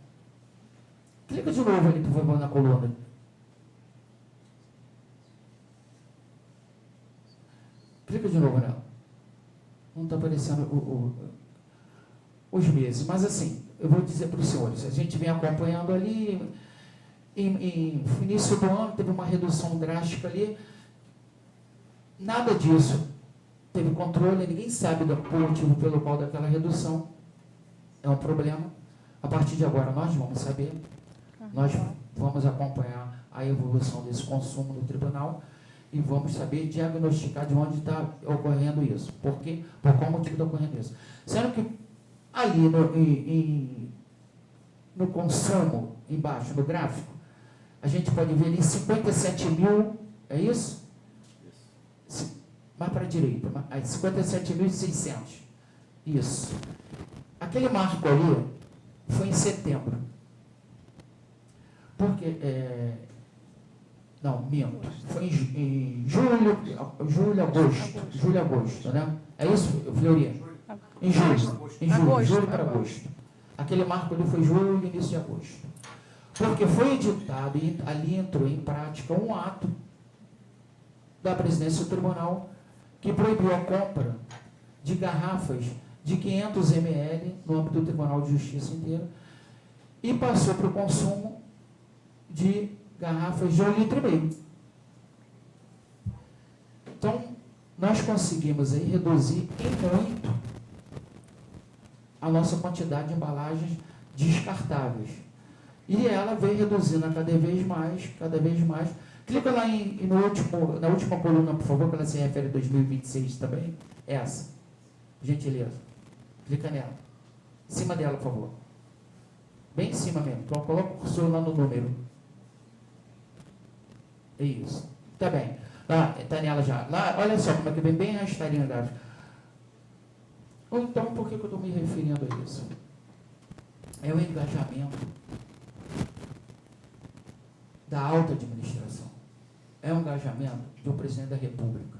Clica de novo ali, por favor, na coluna. Clica de novo nela. Não está aparecendo os meses. Mas assim, eu vou dizer para os senhores, a gente vem acompanhando ali, no início do ano teve uma redução drástica ali, nada disso teve controle, ninguém sabe do motivo pelo qual daquela redução, é um problema. A partir de agora nós vamos saber, nós vamos acompanhar a evolução desse consumo no tribunal e vamos saber diagnosticar de onde está ocorrendo isso, por qual motivo está ocorrendo isso. Sendo que ali no consumo, embaixo, no gráfico, a gente pode ver ali 57 mil, é isso? Mais para a direita, 57.600. Isso. Aquele marco ali foi em setembro. Porque, não, minto. Foi em julho, agosto, né? É isso, Fleury? Em julho para agosto. Aquele marco ali foi julho e início de agosto. Porque foi editado e ali entrou em prática um ato da presidência do tribunal que proibiu a compra de garrafas de 500 ml no âmbito do Tribunal de Justiça inteiro e passou para o consumo de garrafas de 1,5 litro. Então, nós conseguimos aí reduzir em muito a nossa quantidade de embalagens descartáveis. E ela vem reduzindo cada vez mais. Clica lá na última coluna, por favor, que ela se refere a 2026 também. Essa. Gentileza. Clica nela. Em cima dela, por favor. Bem em cima mesmo. Então, coloca o cursor lá no número. É isso. Tá bem. Lá, está nela já. Lá, olha só como é que vem bem arrastadinho a gráfica. Então, por que eu estou me referindo a isso? É o engajamento da alta administração. É um engajamento do presidente da República.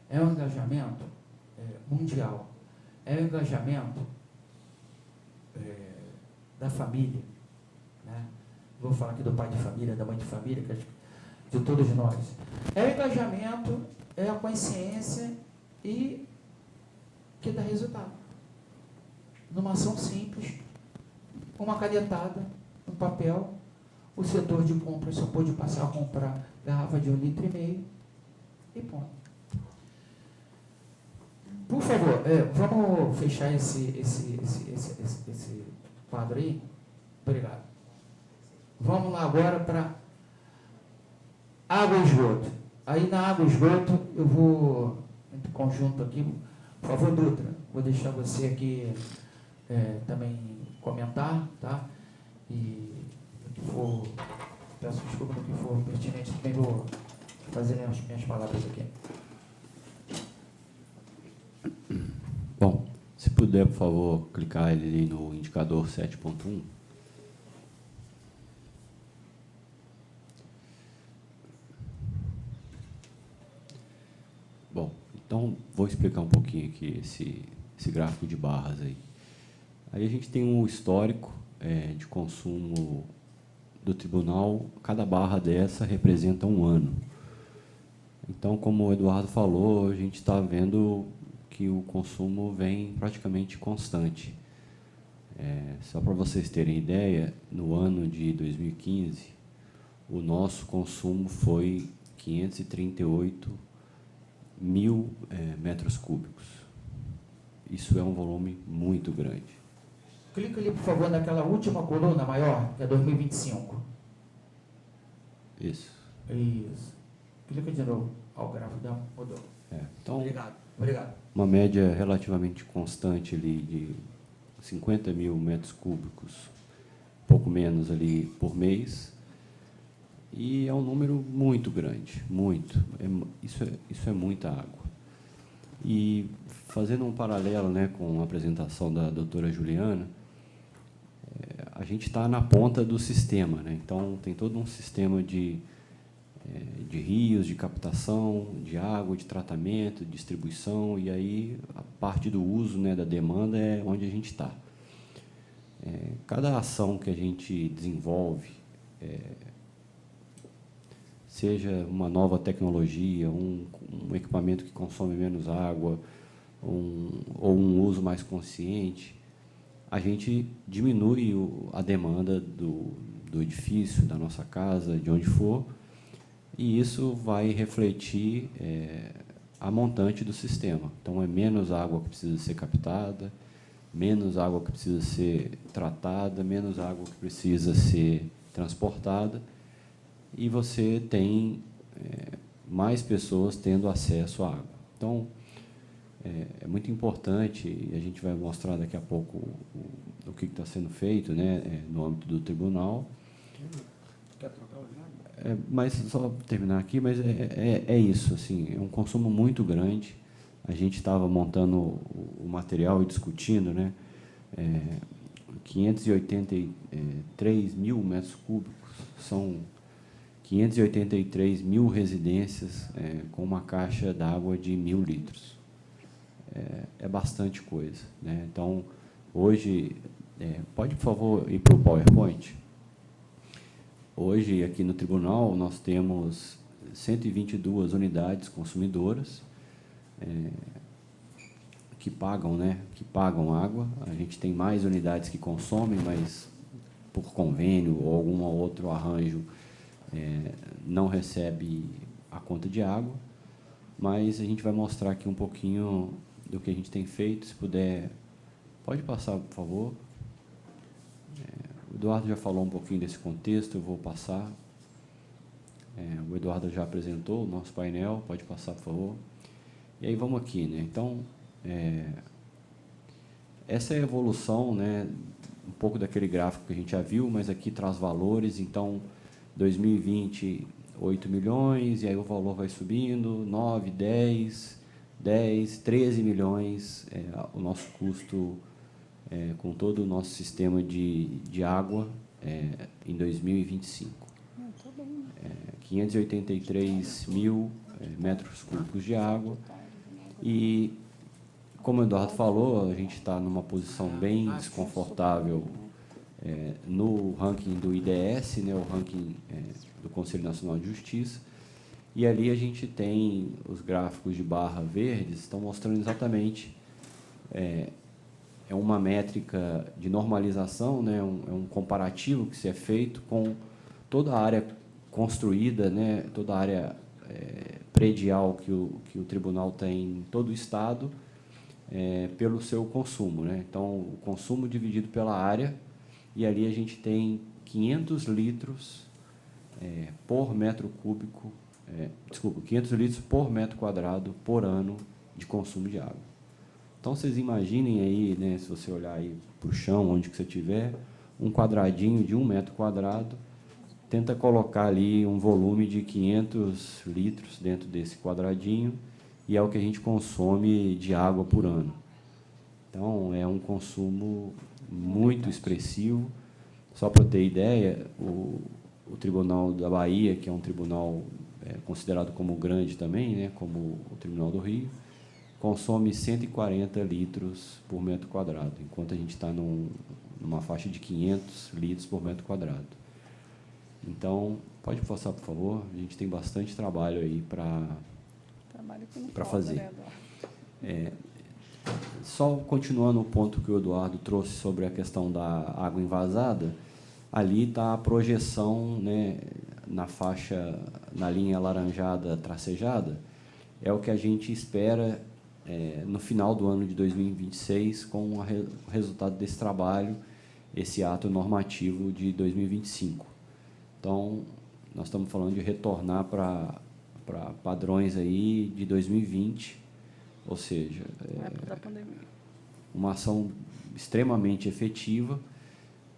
É um engajamento mundial. É um engajamento da família. Né? Vou falar aqui do pai de família, da mãe de família, de todos nós. É o engajamento, é a consciência e que dá resultado. Numa ação simples, uma canetada, um papel, o setor de compras só pôde passar a comprar garrafa de 1,5 litro e ponto. Por favor, vamos fechar esse quadro aí? Obrigado. Vamos lá agora para água e esgoto. Aí na água e esgoto, eu vou, em conjunto aqui, por favor, Dutra, vou deixar você aqui também comentar, tá? E peço desculpa no que for pertinente, também vou fazer as minhas palavras aqui. Bom, se puder, por favor, clicar ali no indicador 7.1. Bom, então vou explicar um pouquinho aqui esse gráfico de barras aí. Aí a gente tem um histórico de consumo do tribunal, cada barra dessa representa um ano. Então, como o Eduardo falou, a gente está vendo que o consumo vem praticamente constante. Só para vocês terem ideia, no ano de 2015, o nosso consumo foi 538 mil metros cúbicos. Isso é um volume muito grande. Clica ali, por favor, naquela última coluna maior, que é 2025. Isso. Isso. Clica de novo. Ó, o gráfico mudou. Então, Obrigado. uma média relativamente constante ali de 50 mil metros cúbicos, pouco menos ali por mês, e é um número muito grande, muito. Isso é muita água. E fazendo um paralelo, né, com a apresentação da doutora Juliana, a gente está na ponta do sistema, né? Então tem todo um sistema de rios, de captação, de água, de tratamento, de distribuição, e aí a parte do uso, né, da demanda é onde a gente está. Cada ação que a gente desenvolve, seja uma nova tecnologia, um equipamento que consome menos água, ou um uso mais consciente, a gente diminui a demanda do edifício, da nossa casa, de onde for, e isso vai refletir a montante do sistema. Então, é menos água que precisa ser captada, menos água que precisa ser tratada, menos água que precisa ser transportada, e você tem mais pessoas tendo acesso à água. Então, é muito importante, e a gente vai mostrar daqui a pouco o que está sendo feito, né, no âmbito do tribunal. Quer trocar o slide? Mas, só terminar aqui, mas é isso, assim, é um consumo muito grande. A gente estava montando o material e discutindo, né, 583 mil metros cúbicos, são 583 mil residências com uma caixa d'água de 1.000 litros. É bastante coisa, né? Então, hoje, pode, por favor, ir para o PowerPoint? Hoje, aqui no tribunal, nós temos 122 unidades consumidoras que pagam, né, que pagam água. A gente tem mais unidades que consomem, mas por convênio ou algum outro arranjo não recebe a conta de água. Mas a gente vai mostrar aqui um pouquinho do que a gente tem feito. Se puder, pode passar, por favor. O Eduardo já falou um pouquinho desse contexto, eu vou passar. O Eduardo já apresentou o nosso painel, pode passar, por favor. E aí vamos aqui, né? Então, essa é a evolução, né, um pouco daquele gráfico que a gente já viu, mas aqui traz valores. Então, 2020, 8 milhões, e aí o valor vai subindo, 9, 10, 13 milhões, o nosso custo com todo o nosso sistema de água em 2025. 583 mil metros cúbicos de água. E, como o Eduardo falou, a gente está numa posição bem desconfortável no ranking do IDS, né, o ranking do Conselho Nacional de Justiça, e ali a gente tem os gráficos de barra verdes, estão mostrando exatamente, uma métrica de normalização, né, um comparativo que se é feito com toda a área construída, né, toda a área predial que o tribunal tem em todo o Estado, pelo seu consumo, né? Então, o consumo dividido pela área, e ali a gente tem 500 litros por metro cúbico, 500 litros por metro quadrado por ano de consumo de água. Então, vocês imaginem aí, né, se você olhar aí para o chão, onde que você estiver, um quadradinho de 1 metro quadrado, tenta colocar ali um volume de 500 litros dentro desse quadradinho, e é o que a gente consome de água por ano. Então, é um consumo muito expressivo. Só para ter ideia, o Tribunal da Bahia, que é um tribunal considerado como grande também, né, como o Tribunal do Rio, consome 140 litros por metro quadrado, enquanto a gente está numa faixa de 500 litros por metro quadrado. Então, pode passar, por favor? A gente tem bastante trabalho aí para fazer. Só continuando o ponto que o Eduardo trouxe sobre a questão da água envasada, ali está a projeção, né, na faixa, na linha alaranjada tracejada, é o que a gente espera no final do ano de 2026, com o resultado desse trabalho, esse ato normativo de 2025. Então, nós estamos falando de retornar para padrões aí de 2020, ou seja, uma ação extremamente efetiva,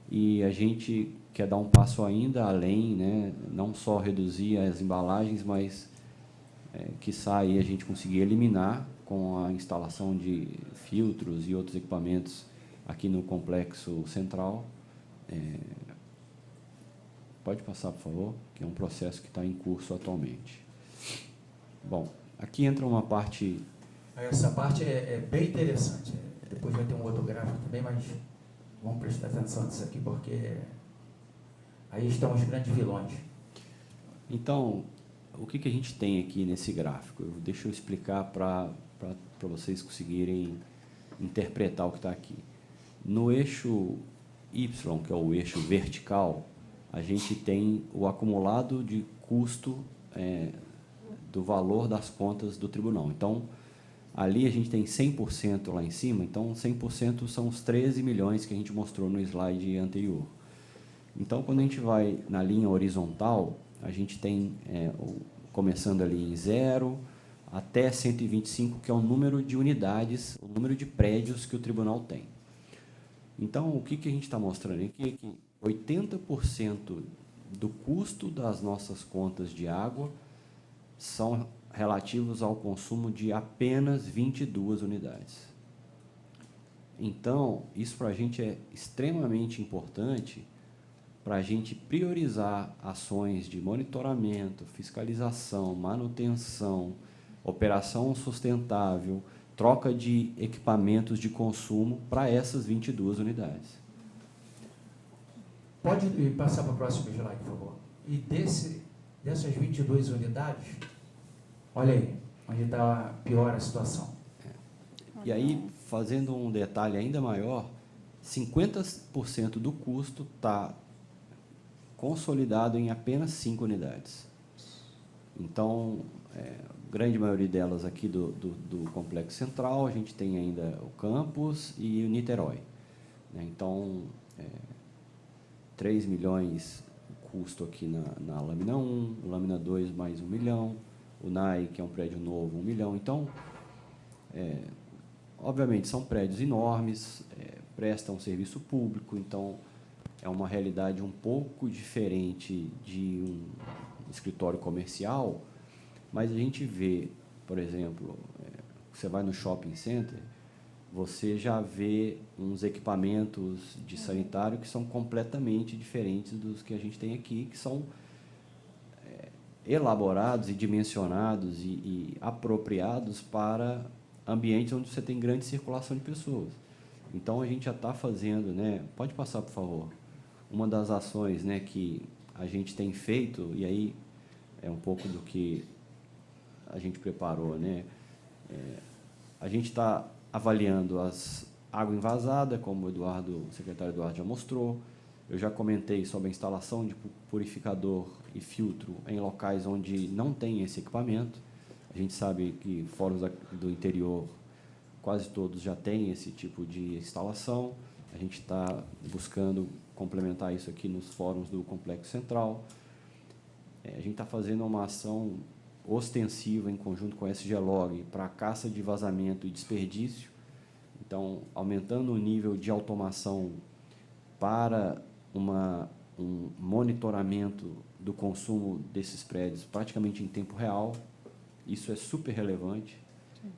e a gente quer dar um passo ainda além, né? Não só reduzir as embalagens, mas quiçá aí a gente conseguir eliminar com a instalação de filtros e outros equipamentos aqui no complexo central. Pode passar, por favor, que é um processo que está em curso atualmente. Bom, aqui entra uma parte... Essa parte é bem interessante. Depois vai ter um outro gráfico também, mas vamos prestar atenção nisso aqui, porque aí estão os grandes vilões. Então, o que a gente tem aqui nesse gráfico? Deixa eu explicar para vocês conseguirem interpretar o que está aqui. No eixo Y, que é o eixo vertical, a gente tem o acumulado de custo do valor das contas do tribunal. Então, ali a gente tem 100% lá em cima, então 100% são os 13 milhões que a gente mostrou no slide anterior. Então, quando a gente vai na linha horizontal, a gente tem, começando ali em 0 até 125, que é o número de unidades, o número de prédios que o tribunal tem. Então, o que a gente está mostrando aqui é que 80% do custo das nossas contas de água são relativos ao consumo de apenas 22 unidades. Então, isso para a gente é extremamente importante para a gente priorizar ações de monitoramento, fiscalização, manutenção, operação sustentável, troca de equipamentos de consumo para essas 22 unidades. Pode passar para o próximo slide, por favor. E dessas 22 unidades, olha aí, onde está pior a situação. E aí, fazendo um detalhe ainda maior, 50% do custo está consolidado em apenas 5 unidades. Então, grande maioria delas aqui do Complexo Central, a gente tem ainda o Campus e o Niterói. Então, 3 milhões o custo aqui na Lâmina 1, Lâmina 2 mais 1 milhão, o NAI, que é um prédio novo, 1 milhão. Então, obviamente, são prédios enormes, prestam serviço público, então é uma realidade um pouco diferente de um escritório comercial, mas a gente vê, por exemplo, você vai no shopping center, você já vê uns equipamentos de sanitário que são completamente diferentes dos que a gente tem aqui, que são elaborados e dimensionados e apropriados para ambientes onde você tem grande circulação de pessoas. Então, a gente já está fazendo, né? Pode passar, por favor. Uma das ações, né, que a gente tem feito, e aí é um pouco do que a gente preparou, né? A gente está avaliando as água envasada, como o secretário Eduardo já mostrou. Eu já comentei sobre a instalação de purificador e filtro em locais onde não tem esse equipamento. A gente sabe que fóruns do interior, quase todos já têm esse tipo de instalação. A gente está buscando complementar isso aqui nos fóruns do Complexo Central. A gente está fazendo uma ação ostensiva em conjunto com a SGLog para a caça de vazamento e desperdício. Então, aumentando o nível de automação para um monitoramento do consumo desses prédios praticamente em tempo real, isso é super relevante.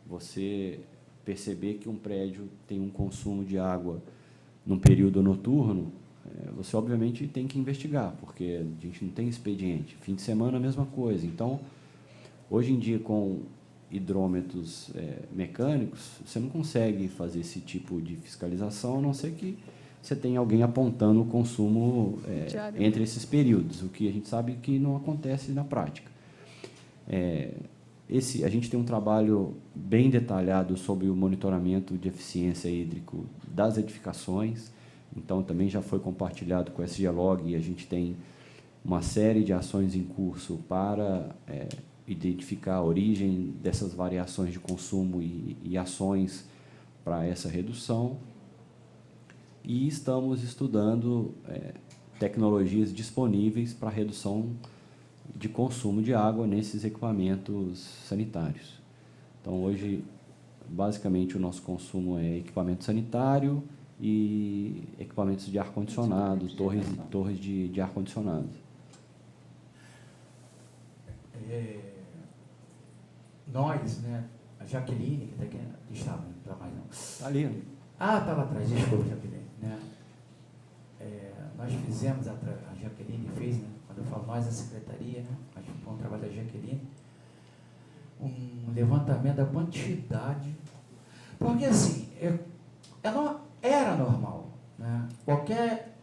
Você perceber que um prédio tem um consumo de água num período noturno, você obviamente tem que investigar, porque a gente não tem expediente. Fim de semana, a mesma coisa. Então, hoje em dia, com hidrômetros mecânicos, você não consegue fazer esse tipo de fiscalização, a não ser que você tenha alguém apontando o consumo entre esses períodos, o que a gente sabe que não acontece na prática. A gente tem um trabalho bem detalhado sobre o monitoramento de eficiência hídrico das edificações, então também já foi compartilhado com o SGLog, e a gente tem uma série de ações em curso para identificar a origem dessas variações de consumo e ações para essa redução. E estamos estudando tecnologias disponíveis para redução de consumo de água nesses equipamentos sanitários. Então, hoje, basicamente, o nosso consumo é equipamento sanitário e equipamentos de ar-condicionado, torres de ar-condicionado. Nós, né, a Jaqueline, que está aqui, estava, não está mais não. Está ali. Ah, estava atrás, desculpa, Jaqueline. Né? Nós fizemos, a Jaqueline fez, né, quando eu falo nós, a secretaria, né, mas foi um trabalho da Jaqueline, um levantamento da quantidade, porque assim, era normal, né? Qualquer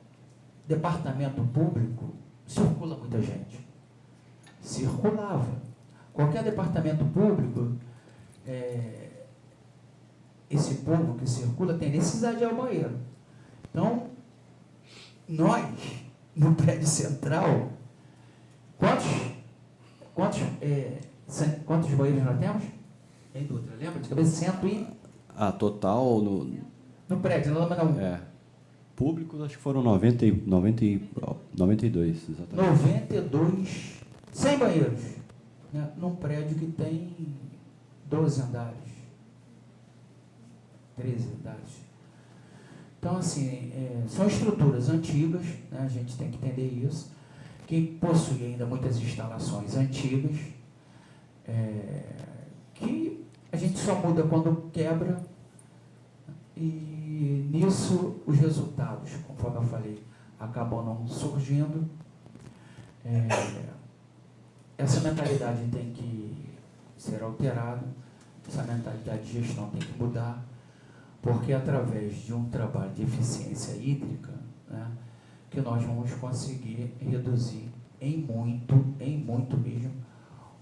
departamento público circula muita gente, circulava. Qualquer departamento público, esse povo que circula tem necessidade de ir ao banheiro. Então, nós, no prédio central, quantos banheiros nós temos? Em Dutra, lembra? De cabeça, 100 e... Total no prédio, não. Públicos, acho que foram 92, exatamente. 92, 100 banheiros, né, num prédio que tem 12 andares, 13 andares. Então, assim, são estruturas antigas, né, a gente tem que entender isso, que possui ainda muitas instalações antigas, que a gente só muda quando quebra, e nisso os resultados, conforme eu falei, acabam não surgindo. Essa mentalidade tem que ser alterada, essa mentalidade de gestão tem que mudar, porque é através de um trabalho de eficiência hídrica, né, que nós vamos conseguir reduzir em muito mesmo,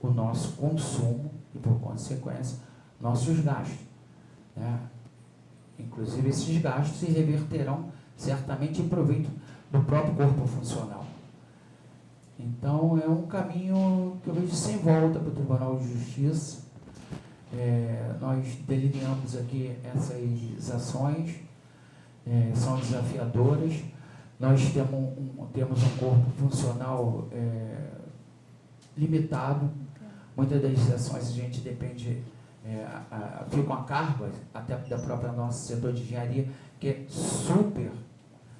o nosso consumo e, por consequência, nossos gastos. Né? Inclusive, esses gastos se reverterão certamente em proveito do próprio corpo funcional. Então, é um caminho que eu vejo sem volta para o Tribunal de Justiça. Nós delineamos aqui essas ações, são desafiadoras. Nós temos um corpo funcional limitado. Muitas das ações a gente depende, ficam a cargo até da própria nosso setor de engenharia, que é super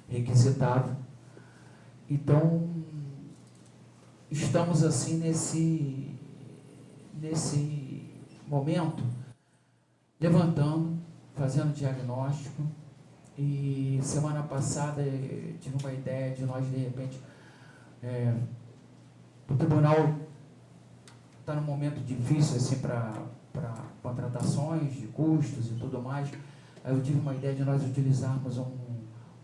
requisitado. Então, estamos assim nesse momento, levantando, fazendo diagnóstico, e semana passada eu tive uma ideia de nós, de repente, o tribunal está num momento difícil assim, para contratações de custos e tudo mais. Aí eu tive uma ideia de nós utilizarmos um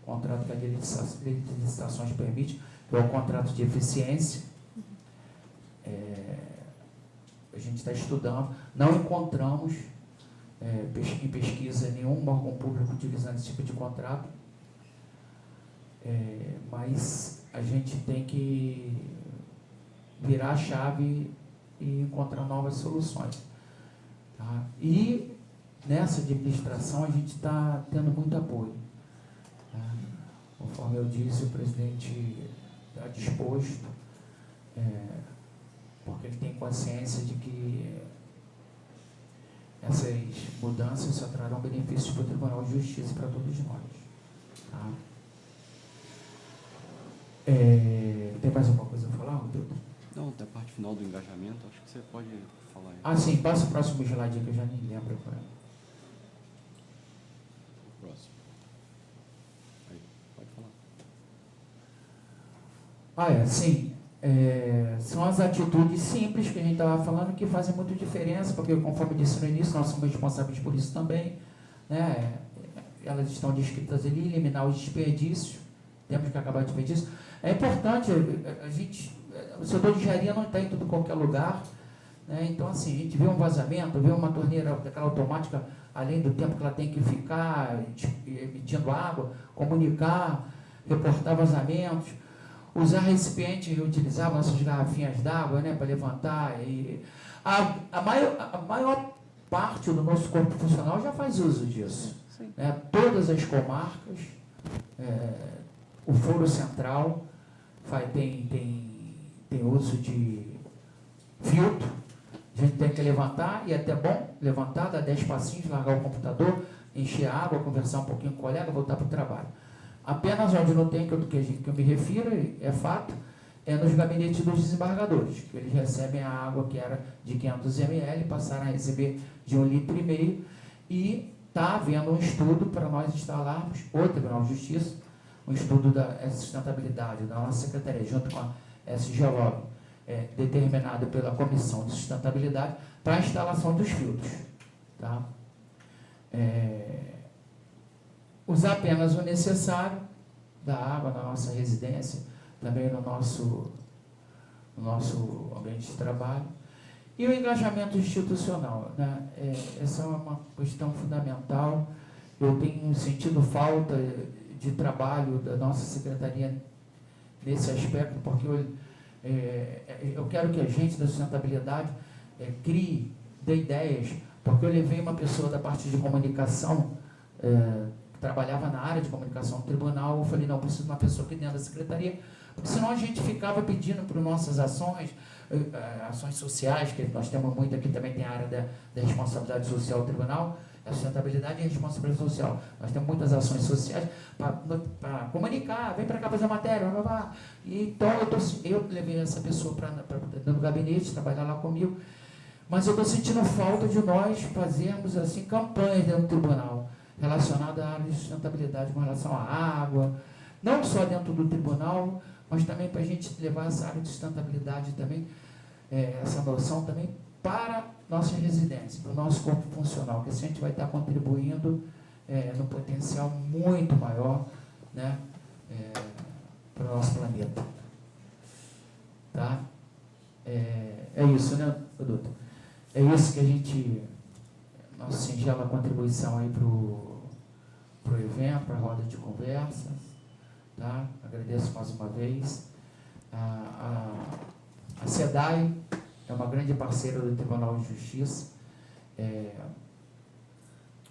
contrato que a lei de licitações permite, que é o contrato de eficiência. A gente está estudando, não encontramos em pesquisa nenhum órgão público utilizando esse tipo de contrato, mas a gente tem que virar a chave e encontrar novas soluções. Tá? E nessa administração a gente está tendo muito apoio. Tá? Conforme eu disse, o presidente está disposto, porque ele tem consciência de que essas mudanças só trarão benefícios para o Tribunal de Justiça e para todos nós. Tá? Tem mais alguma coisa a falar, Rodrigo? Não, da parte final do engajamento, acho que você pode falar aí. Ah, sim, passa o próximo slide que eu já nem lembro. O próximo. Aí, pode falar. Sim. São as atitudes simples que a gente estava falando que fazem muito diferença, porque, conforme disse no início, nós somos responsáveis por isso também. Né? Elas estão descritas ali, eliminar os desperdícios, temos que acabar de desperdício. É importante, o setor de engenharia não está em tudo qualquer lugar, né? Então, assim, a gente vê um vazamento, vê uma torneira daquela automática, além do tempo que ela tem que ficar emitindo água, comunicar, reportar vazamentos, usar recipientes reutilizáveis, nossas garrafinhas d'água, né, para levantar. A maior parte do nosso corpo funcional já faz uso disso. Né? Todas as comarcas, o Foro Central tem uso de filtro. A gente tem que levantar, e é até bom levantar, dar 10 passinhos, largar o computador, encher a água, conversar um pouquinho com o colega, voltar para o trabalho. Apenas onde não tem, que eu me refiro, é fato, é nos gabinetes dos desembargadores, que eles recebem a água que era de 500 ml, passaram a receber de 1,5 litro, e está havendo um estudo para nós instalarmos, o Tribunal de Justiça, um estudo da sustentabilidade da nossa secretaria, junto com a SGLOG, determinado pela Comissão de Sustentabilidade, para a instalação dos filtros. Tá? Usar apenas o necessário da água na nossa residência, também no nosso ambiente de trabalho. E o engajamento institucional, né? Essa é uma questão fundamental. Eu tenho sentido falta de trabalho da nossa secretaria nesse aspecto, porque eu quero que a gente da sustentabilidade crie, dê ideias, porque eu levei uma pessoa da parte de comunicação, trabalhava na área de comunicação do tribunal, eu falei, não, eu preciso de uma pessoa aqui dentro da secretaria, porque senão a gente ficava pedindo por nossas ações sociais, que nós temos muito aqui, também tem a área da responsabilidade social do tribunal, a sustentabilidade e a responsabilidade social. Nós temos muitas ações sociais para comunicar, vem para cá fazer matéria, blá, blá, blá. Então eu levei essa pessoa para dentro do gabinete, trabalhar lá comigo, mas eu estou sentindo falta de nós fazermos assim, campanhas dentro do tribunal, relacionada à área de sustentabilidade com relação à água, não só dentro do tribunal, mas também para a gente levar essa área de sustentabilidade também, essa noção também para nossa residência, para o nosso corpo funcional, que assim a gente vai estar contribuindo num potencial muito maior, né, para o nosso planeta. Tá? É isso, né, doutor? É isso que a gente, nossa singela contribuição aí para o evento, para a roda de conversas. Tá? Agradeço mais uma vez. A SEDAI é uma grande parceira do Tribunal de Justiça.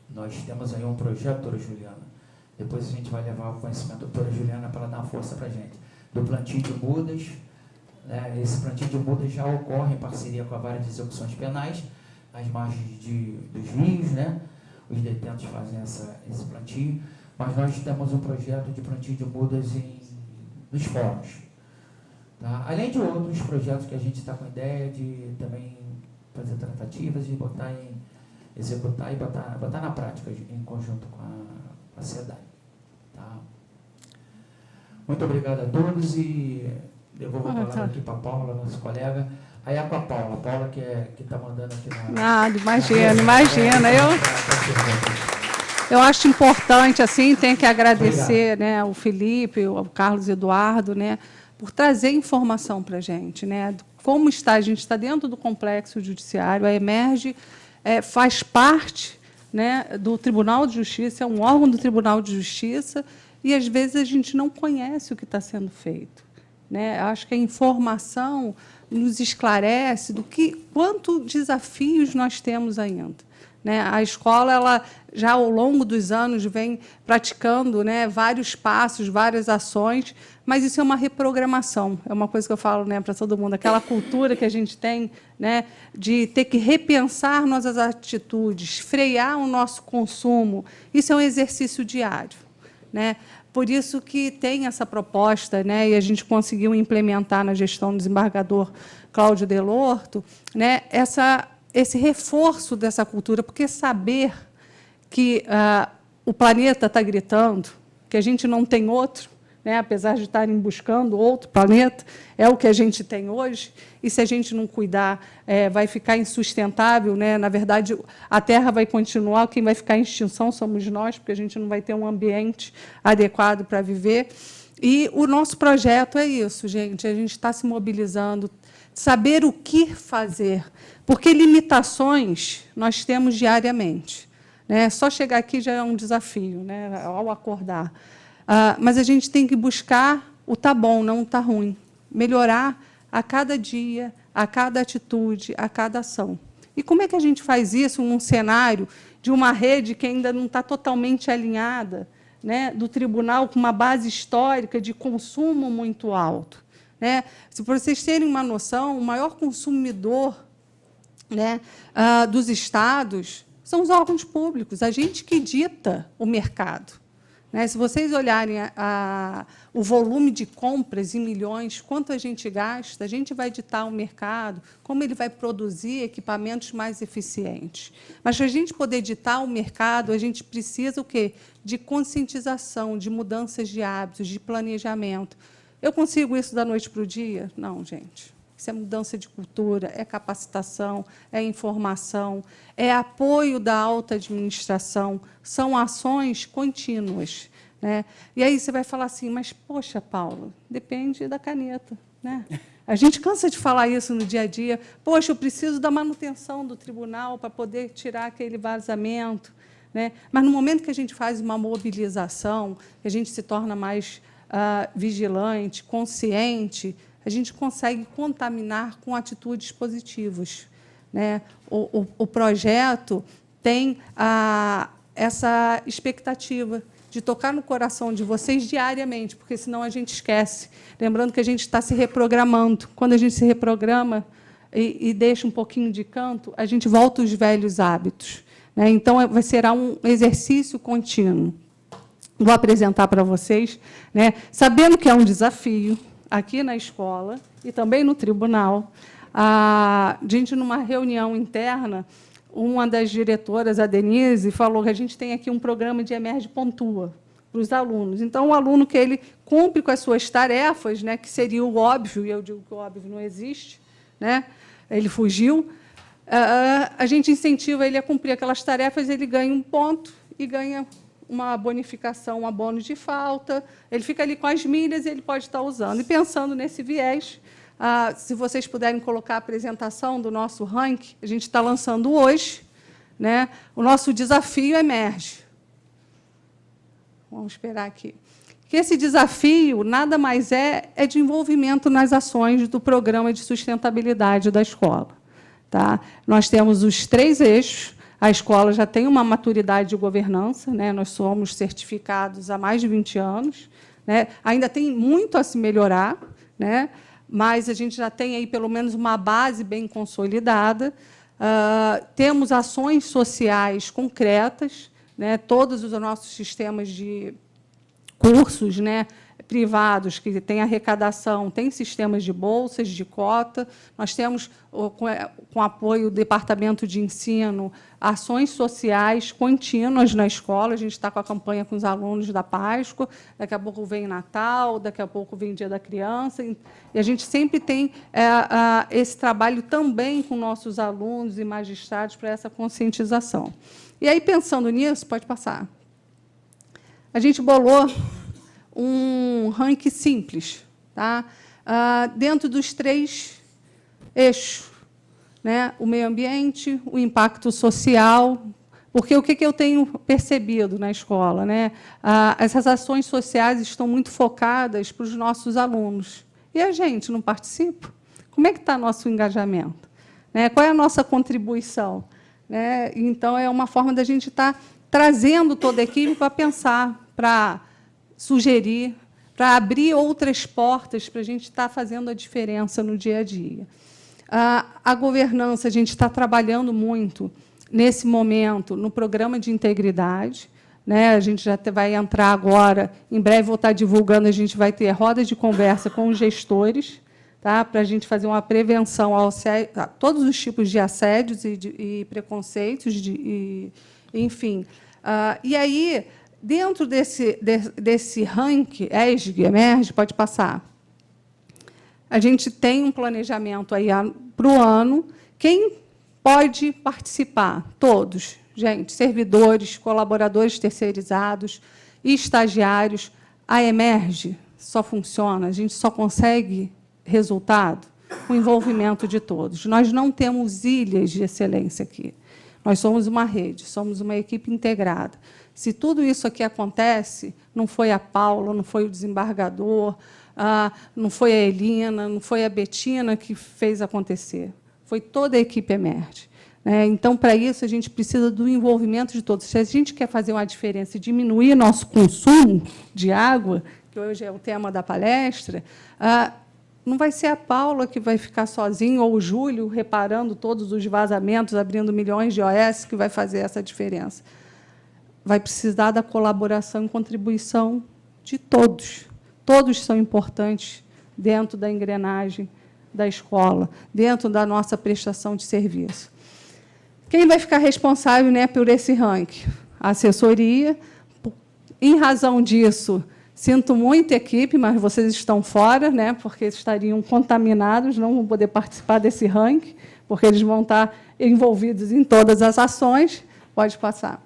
Nós temos aí um projeto, doutora Juliana, depois a gente vai levar o conhecimento da doutora Juliana para dar força para a gente, do plantio de mudas. Né? Esse plantio de mudas já ocorre em parceria com a Vara de Execuções Penais, às margens dos rios, né? Os detentos fazem esse plantio, mas nós temos um projeto de plantio de mudas nos fóruns. Tá? Além de outros projetos que a gente está com ideia de também fazer tratativas e executar e botar na prática em conjunto com a SEDAI. Tá? Muito obrigado a todos e devolvo a palavra aqui para a Paula, nossa colega. Aí com a Paula que está mandando aqui na... Nada, imagina. Eu acho importante, assim, tem que agradecer, né, o Felipe, o Carlos Eduardo, né, por trazer informação para a gente, né, como está, a gente está dentro do complexo judiciário, a Emerge faz parte, né, do Tribunal de Justiça, é um órgão do Tribunal de Justiça, e, às vezes, a gente não conhece o que está sendo feito. Né? Acho que a informação nos esclarece quanto desafios nós temos ainda. né? A escola, ela já ao longo dos anos vem praticando, né, vários passos, várias ações, mas isso é uma reprogramação. É uma coisa que eu falo, né, para todo mundo, aquela cultura que a gente tem, né, de ter que repensar nossas atitudes, frear o nosso consumo. Isso é um exercício diário, né? Por isso que tem essa proposta, né, e a gente conseguiu implementar na gestão do desembargador Cláudio Delorto, né, esse reforço dessa cultura, porque saber que o planeta está gritando, que a gente não tem outro, né, apesar de estarem buscando outro planeta, é o que a gente tem hoje, e se a gente não cuidar, vai ficar insustentável, né? Na verdade, a Terra vai continuar, quem vai ficar em extinção somos nós, porque a gente não vai ter um ambiente adequado para viver. E o nosso projeto é isso, gente, a gente está se mobilizando, saber o que fazer, porque limitações nós temos diariamente, né? Só chegar aqui já é um desafio, né, ao acordar. Mas a gente tem que buscar o tá bom, não o tá ruim. Melhorar a cada dia, a cada atitude, a cada ação. E como é que a gente faz isso num cenário de uma rede que ainda não está totalmente alinhada, né, do tribunal com uma base histórica de consumo muito alto, né? Se para vocês terem uma noção, o maior consumidor, né, dos estados são os órgãos públicos, a gente que dita o mercado. Né? Se vocês olharem o volume de compras em milhões, quanto a gente gasta, a gente vai ditar o mercado, como ele vai produzir equipamentos mais eficientes. Mas, para a gente poder ditar o mercado, a gente precisa o quê? De conscientização, de mudanças de hábitos, de planejamento. Eu consigo isso da noite para o dia? Não, gente. Isso é mudança de cultura, é capacitação, é informação, é apoio da alta administração, são ações contínuas, né? E aí você vai falar assim, mas, poxa, Paulo, depende da caneta, né? A gente cansa de falar isso no dia a dia. Poxa, eu preciso da manutenção do tribunal para poder tirar aquele vazamento, né? Mas, no momento que a gente faz uma mobilização, que a gente se torna mais vigilante, consciente, a gente consegue contaminar com atitudes positivas, né? O projeto tem essa expectativa de tocar no coração de vocês diariamente, porque, senão, a gente esquece. Lembrando que a gente está se reprogramando. Quando a gente se reprograma e deixa um pouquinho de canto, a gente volta aos velhos hábitos, né? Então, será um exercício contínuo. Vou apresentar para vocês, né? Sabendo que é um desafio, aqui na escola e também no tribunal. A gente, numa reunião interna, uma das diretoras, a Denise, falou que a gente tem aqui um programa de Emerge Pontua para os alunos. Então, o aluno que ele cumpre com as suas tarefas, né, que seria o óbvio, e eu digo que o óbvio não existe, né, ele fugiu, a gente incentiva ele a cumprir aquelas tarefas, ele ganha um ponto e ganha uma bonificação, um abono de falta, ele fica ali com as milhas e ele pode estar usando. E, pensando nesse viés, se vocês puderem colocar a apresentação do nosso ranking, a gente está lançando hoje, né? O nosso desafio emerge. Vamos esperar aqui. Que esse desafio nada mais é de envolvimento nas ações do programa de sustentabilidade da escola. Tá? Nós temos os 3 eixos. A escola já tem uma maturidade de governança, né? Nós somos certificados há mais de 20 anos, né? Ainda tem muito a se melhorar, né? Mas a gente já tem aí, pelo menos, uma base bem consolidada. Temos ações sociais concretas, né? Todos os nossos sistemas de cursos, né, privados, que têm arrecadação, têm sistemas de bolsas, de cota. Nós temos, com apoio do Departamento de Ensino, ações sociais contínuas na escola. A gente está com a campanha com os alunos da Páscoa, daqui a pouco vem Natal, daqui a pouco vem Dia da Criança, e a gente sempre tem esse trabalho também com nossos alunos e magistrados para essa conscientização. E aí, pensando nisso, pode passar, a gente bolou um ranking simples, tá? Dentro dos 3 eixos, né? O meio ambiente, o impacto social, porque o que eu tenho percebido na escola, né? Essas ações sociais estão muito focadas para os nossos alunos. E a gente não participa? Como é que está nosso engajamento? Né? Qual é a nossa contribuição? né? Então, é uma forma da gente estar trazendo toda a equipe para pensar, para sugerir, para abrir outras portas para a gente estar fazendo a diferença no dia a dia. A governança, a gente está trabalhando muito, nesse momento, no programa de integridade, né? A gente já vai entrar agora, em breve vou estar divulgando, a gente vai ter rodas de conversa com os gestores, tá? Para a gente fazer uma prevenção a todos os tipos de assédios e preconceitos, enfim. E aí, dentro desse ranking, ESG, emerge, pode passar. A gente tem um planejamento aí para o ano. Quem pode participar? Todos. Gente, servidores, colaboradores terceirizados, estagiários. A emerge só funciona, a gente só consegue resultado com o envolvimento de todos. Nós não temos ilhas de excelência aqui. Nós somos uma rede, somos uma equipe integrada. Se tudo isso aqui acontece, não foi a Paula, não foi o desembargador, não foi a Elina, não foi a Betina que fez acontecer. Foi toda a equipe emerge. Então, para isso, a gente precisa do envolvimento de todos. Se a gente quer fazer uma diferença e diminuir nosso consumo de água, que hoje é o tema da palestra, não vai ser a Paula que vai ficar sozinha, ou o Júlio, reparando todos os vazamentos, abrindo milhões de OS, que vai fazer essa diferença. Vai precisar da colaboração e contribuição de todos. Todos são importantes dentro da engrenagem da escola, dentro da nossa prestação de serviço. Quem vai ficar responsável, né, por esse ranking? A assessoria. Em razão disso, sinto muito, equipe, mas vocês estão fora, né, porque estariam contaminados, não vão poder participar desse ranking, porque eles vão estar envolvidos em todas as ações. Pode passar.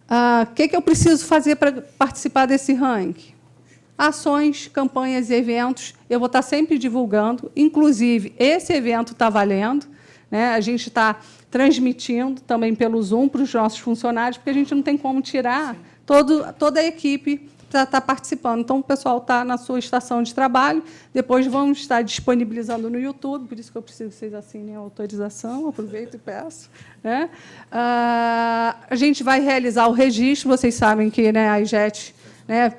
O que eu preciso fazer para participar desse ranking? Ações, campanhas e eventos. Eu vou estar sempre divulgando. Inclusive, esse evento está valendo, né? A gente está transmitindo também pelo Zoom para os nossos funcionários, porque a gente não tem como tirar toda a equipe para estar participando. Então, o pessoal está na sua estação de trabalho, depois vamos estar disponibilizando no YouTube, por isso que eu preciso que vocês assinem a autorização, aproveito e peço. Né? A gente vai realizar o registro, vocês sabem que, né, a IJET, né,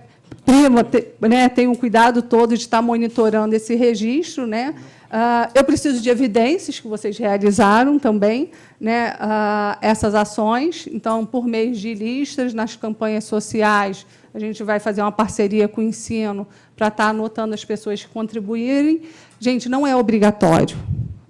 tem um cuidado todo de estar monitorando esse registro. Né? Eu preciso de evidências que vocês realizaram também, né, essas ações. Então, por meio de listas, nas campanhas sociais, a gente vai fazer uma parceria com o ensino para estar anotando as pessoas que contribuírem. Gente, não é obrigatório.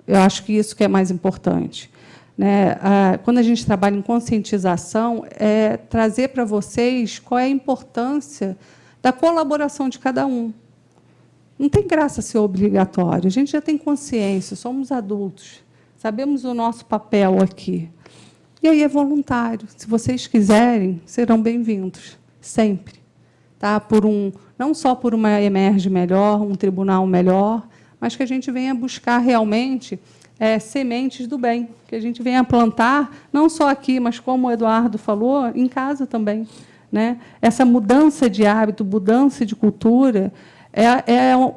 Eu acho que isso que é mais importante. Né? Quando a gente trabalha em conscientização, é trazer para vocês qual é a importância da colaboração de cada um. Não tem graça ser obrigatório. A gente já tem consciência, somos adultos, sabemos o nosso papel aqui. E aí é voluntário. Se vocês quiserem, serão bem-vindos, sempre. Tá? Não só por uma emerge melhor, um tribunal melhor, mas que a gente venha buscar realmente sementes do bem, que a gente venha plantar, não só aqui, mas, como o Eduardo falou, em casa também. Né? Essa mudança de hábito, mudança de cultura,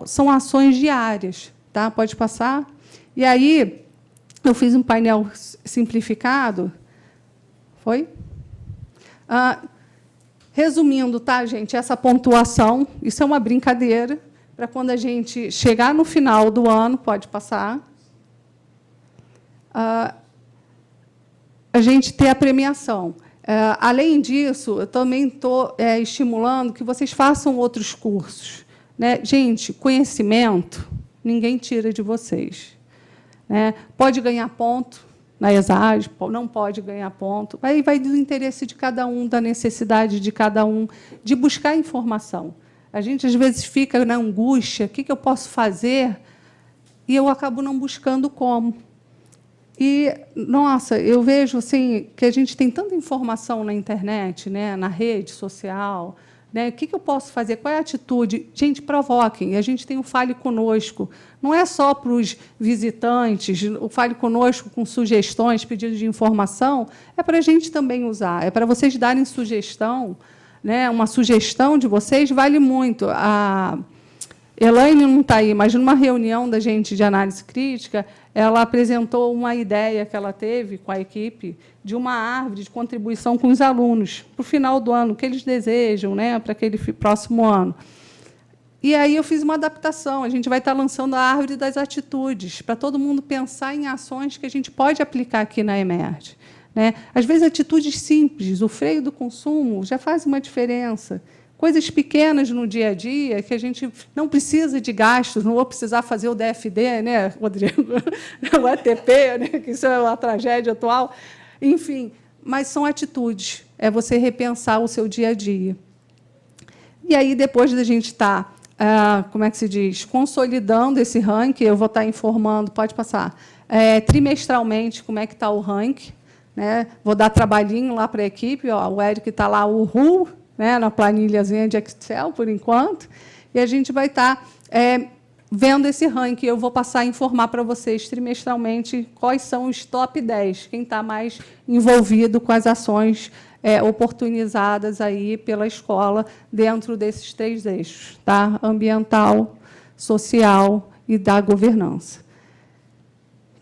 são ações diárias. Tá? Pode passar? E aí, eu fiz um painel simplificado. Foi? Resumindo, tá, gente, essa pontuação, isso é uma brincadeira, para quando a gente chegar no final do ano, pode passar, a gente ter a premiação. Além disso, eu também estou estimulando que vocês façam outros cursos. Né? Gente, conhecimento, ninguém tira de vocês. Né? Pode ganhar ponto na ESAG, não pode ganhar ponto. Aí vai do interesse de cada um, da necessidade de cada um, de buscar informação. A gente, às vezes, fica na angústia, o que eu posso fazer? E eu acabo não buscando como. E, nossa, eu vejo assim, que a gente tem tanta informação na internet, né, na rede social. Né? O que eu posso fazer? Qual é a atitude? Gente, provoquem. A gente tem o Fale Conosco. Não é só para os visitantes, o Fale Conosco com sugestões, pedidos de informação, é para a gente também usar, é para vocês darem sugestão. Né? Uma sugestão de vocês vale muito. Elaine não está aí, mas numa reunião da gente de análise crítica, ela apresentou uma ideia que ela teve com a equipe de uma árvore de contribuição com os alunos para o final do ano, o que eles desejam, né, para aquele próximo ano. E aí eu fiz uma adaptação. A gente vai estar lançando a árvore das atitudes, para todo mundo pensar em ações que a gente pode aplicar aqui na Emerge, né? Às vezes, atitudes simples, o freio do consumo já faz uma diferença. Coisas pequenas no dia a dia, que a gente não precisa de gastos, não vou precisar fazer o DFD, né, Rodrigo? O ATP, né, que isso é uma tragédia atual. Enfim, mas são atitudes, é você repensar o seu dia a dia. E aí, depois da gente estar, como é que se diz, consolidando esse ranking, eu vou estar informando, pode passar, trimestralmente como é que está o ranking, né? Vou dar trabalhinho lá para a equipe, ó, o Eric está lá, o RU, né, na planilhazinha de Excel, por enquanto, e a gente vai estar vendo esse ranking. Eu vou passar a informar para vocês trimestralmente quais são os top 10, quem está mais envolvido com as ações oportunizadas aí pela escola dentro desses 3 eixos, tá? Ambiental, social e da governança.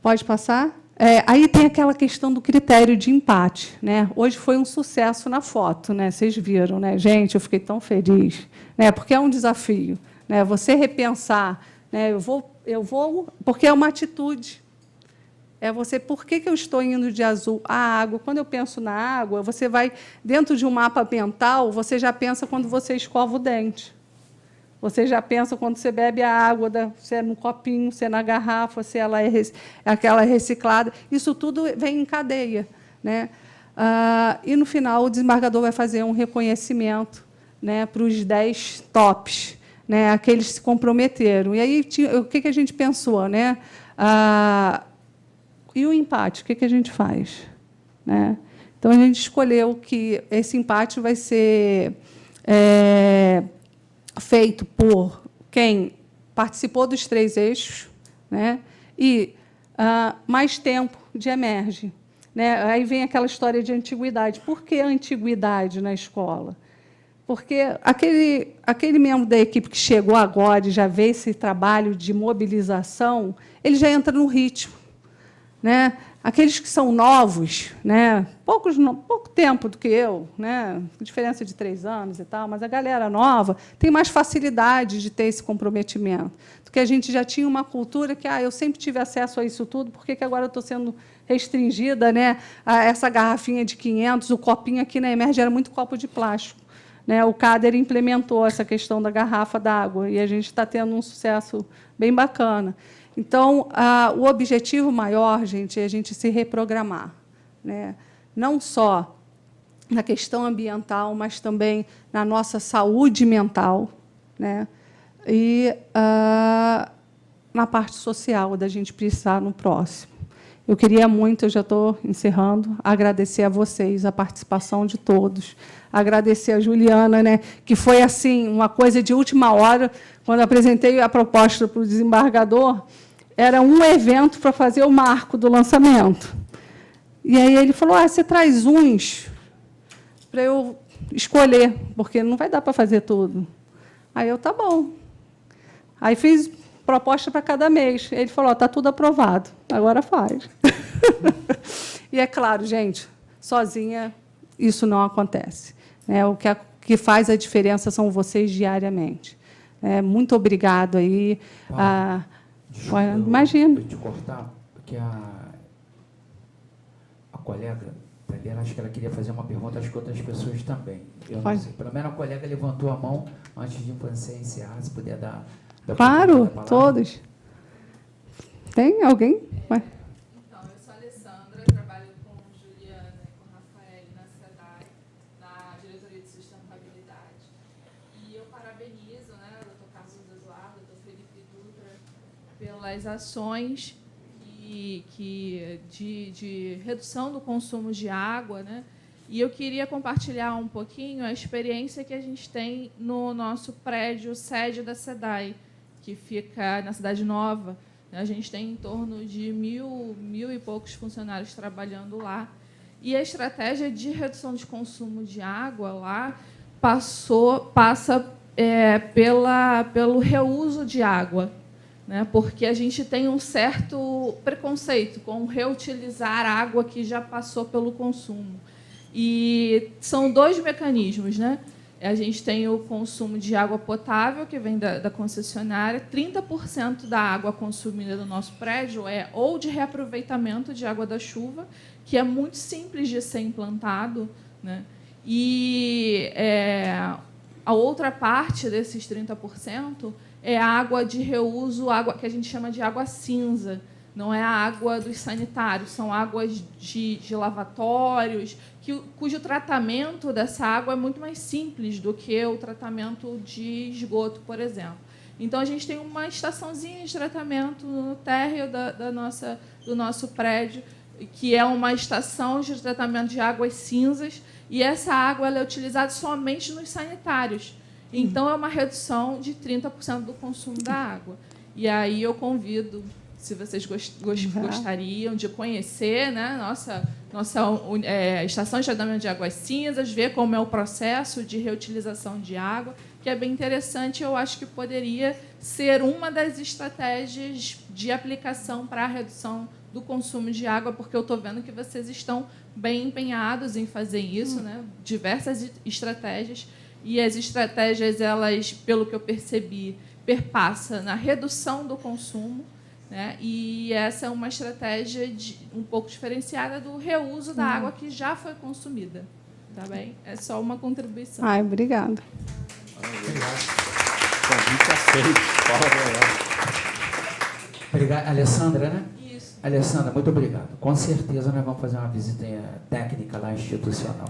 Pode passar? Aí tem aquela questão do critério de empate, né? Hoje foi um sucesso na foto, né? Vocês viram, né? Gente, eu fiquei tão feliz, né? Porque é um desafio, né? Você repensar, né? Eu vou, porque é uma atitude. É você, por que eu estou indo de azul? A água. Quando eu penso na água, você vai dentro de um mapa mental, você já pensa quando você escova o dente. Você já pensa quando você bebe a água, se é no copinho, se é na garrafa, se ela é aquela reciclada. Isso tudo vem em cadeia, né? E, no final, o desembargador vai fazer um reconhecimento, né, para os 10 tops, né, aqueles que se comprometeram. E aí, o que a gente pensou? Né? E o empate, o que a gente faz? Né? Então, a gente escolheu que esse empate vai ser feito por quem participou dos 3 eixos, né, e mais tempo de Emerge. Né? Aí vem aquela história de antiguidade. Por que a antiguidade na escola? Porque aquele membro da equipe que chegou agora e já vê esse trabalho de mobilização, ele já entra no ritmo. Né? Aqueles que são novos, né? Pouco tempo do que eu, né? Diferença de 3 anos e tal, mas a galera nova tem mais facilidade de ter esse comprometimento. Porque a gente já tinha uma cultura que eu sempre tive acesso a isso tudo, por que agora eu estou sendo restringida, né, a essa garrafinha de 500, o copinho aqui na Emerge era muito copo de plástico. Né? O CADER implementou essa questão da garrafa d'água e a gente está tendo um sucesso bem bacana. Então, o objetivo maior, gente, é a gente se reprogramar, né? Não só na questão ambiental, mas também na nossa saúde mental, né? E na parte social, da gente pensar no próximo. Eu queria muito, eu já estou encerrando, agradecer a vocês, a participação de todos, agradecer a Juliana, né, que foi assim uma coisa de última hora, quando apresentei a proposta para o desembargador, era um evento para fazer o marco do lançamento. E aí ele falou, você traz uns para eu escolher, porque não vai dar para fazer tudo. Aí eu, tá bom. Aí fiz proposta para cada mês. Ele falou, está tudo aprovado, agora faz. E é claro, gente, sozinha isso não acontece. Né? O que faz a diferença são vocês diariamente. Muito obrigado aí. Desculpa, imagina. Eu te cortar, porque a colega, ela, acho que ela queria fazer uma pergunta, acho que outras pessoas também. Eu não sei. Pelo menos a colega levantou a mão antes de você encerrar, se puder dar claro, todos. Tem alguém? Vai. Então, eu sou a Alessandra, trabalho com Juliana e com Rafael na SEDAI, na Diretoria de Sustentabilidade. E eu parabenizo, né, o Dr. Carlos Eduardo, o Dr. Felipe Dutra, pelas ações de redução do consumo de água, né? E eu queria compartilhar um pouquinho a experiência que a gente tem no nosso prédio sede da SEDAI, que fica na Cidade Nova. A gente tem em torno de 1.000 e poucos funcionários trabalhando lá. E a estratégia de redução de consumo de água lá passa pelo reuso de água, né? Porque a gente tem um certo preconceito com reutilizar água que já passou pelo consumo. E são 2 mecanismos, né? A gente tem o consumo de água potável, que vem da concessionária. 30% da água consumida no nosso prédio é ou de reaproveitamento de água da chuva, que é muito simples de ser implantado, né? E a outra parte desses 30% é água de reuso, água que a gente chama de água cinza. Não é a água dos sanitários, são águas de lavatórios, cujo tratamento dessa água é muito mais simples do que o tratamento de esgoto, por exemplo. Então, a gente tem uma estaçãozinha de tratamento no térreo do nosso prédio, que é uma estação de tratamento de águas cinzas, e essa água ela é utilizada somente nos sanitários. Então, é uma redução de 30% do consumo da água. E aí eu convido, se vocês gostariam de conhecer, né, nossa estação de tratamento de águas cinzas, ver como é o processo de reutilização de água, que é bem interessante. Eu acho que poderia ser uma das estratégias de aplicação para a redução do consumo de água, porque eu estou vendo que vocês estão bem empenhados em fazer isso, né? Diversas estratégias, e as estratégias, elas, pelo que eu percebi, perpassa na redução do consumo, né? E essa é uma estratégia um pouco diferenciada do reuso da água que já foi consumida. Tá bem? É só uma contribuição. Ai, obrigada. Convite aceito. Obrigado. Alessandra, né? Isso. Alessandra, muito obrigado. Com certeza nós vamos fazer uma visita técnica lá, institucional.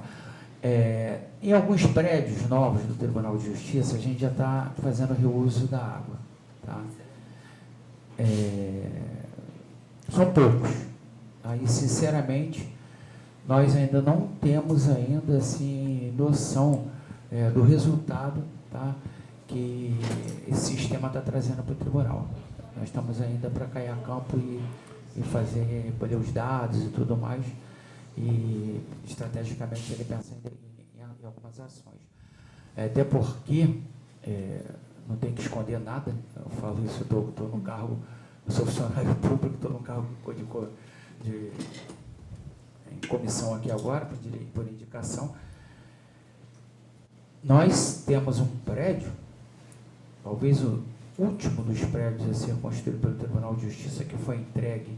Em alguns prédios novos do Tribunal de Justiça, a gente já está fazendo reuso da água. Tá? São poucos. Aí, sinceramente, nós ainda não temos ainda assim, noção do resultado, tá, que esse sistema está trazendo para o tribunal. Nós estamos ainda para cair a campo e colher os dados e tudo mais, e estrategicamente ele pensa em algumas ações. Até porque não tem que esconder nada. Eu falo isso, estou no cargo, eu sou funcionário público, estou no cargo em comissão aqui agora, por indicação. Nós temos um prédio, talvez o último dos prédios a ser construído pelo Tribunal de Justiça, que foi entregue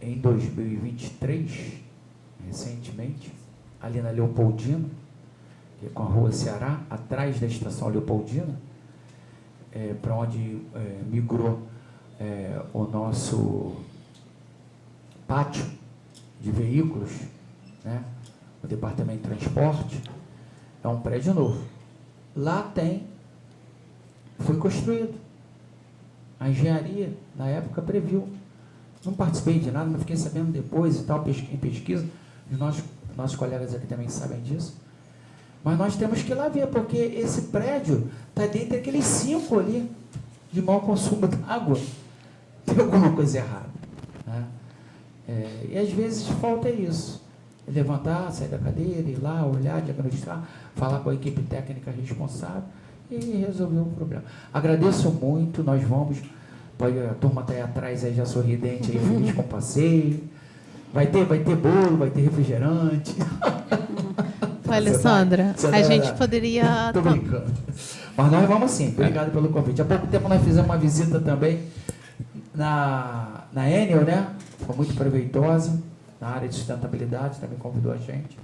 em 2023, recentemente, ali na Leopoldina, que é com a Rua Ceará, atrás da estação Leopoldina, para onde migrou o nosso pátio de veículos, né, o Departamento de Transporte. É um prédio novo. Lá foi construído. A engenharia, na época, previu. Não participei de nada, mas fiquei sabendo depois e tal, em pesquisa. E nossos colegas aqui também sabem disso. Mas nós temos que ir lá ver, porque esse prédio está dentro daqueles 5 ali de mau consumo de água. Tem alguma coisa errada, né? E às vezes falta isso. Levantar, sair da cadeira, ir lá, olhar, diagnosticar, falar com a equipe técnica responsável e resolver o problema. Agradeço muito, nós vamos. A turma está aí atrás, aí já sorridente, aí, feliz com o passeio. Vai ter bolo, vai ter refrigerante. Alessandra, a gente poderia... Estou brincando. Mas nós vamos sim. Obrigado pelo convite. Há pouco tempo nós fizemos uma visita também na Enel, né? Foi muito proveitosa. Na área de sustentabilidade, também convidou a gente.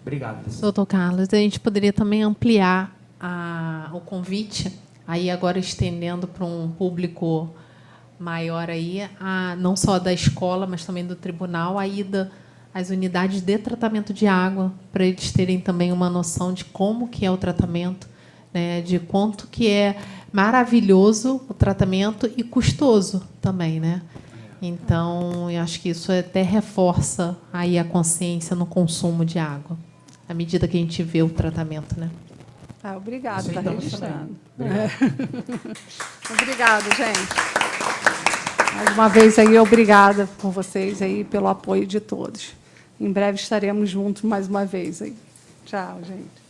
Obrigado, Alessandra. Doutor Carlos, a gente poderia também ampliar o convite, aí agora estendendo para um público maior aí, não só da escola, mas também do tribunal, a ida às unidades de tratamento de água, para eles terem também uma noção de como que é o tratamento, né, de quanto que é maravilhoso o tratamento e custoso também, né? Então, eu acho que isso até reforça aí a consciência no consumo de água, à medida que a gente vê o tratamento, né? Obrigada, está Aceitamos registrando. também. Obrigado, gente. Mais uma vez aí, obrigada por vocês aí, pelo apoio de todos. Em breve estaremos juntos mais uma vez aí. Tchau, gente.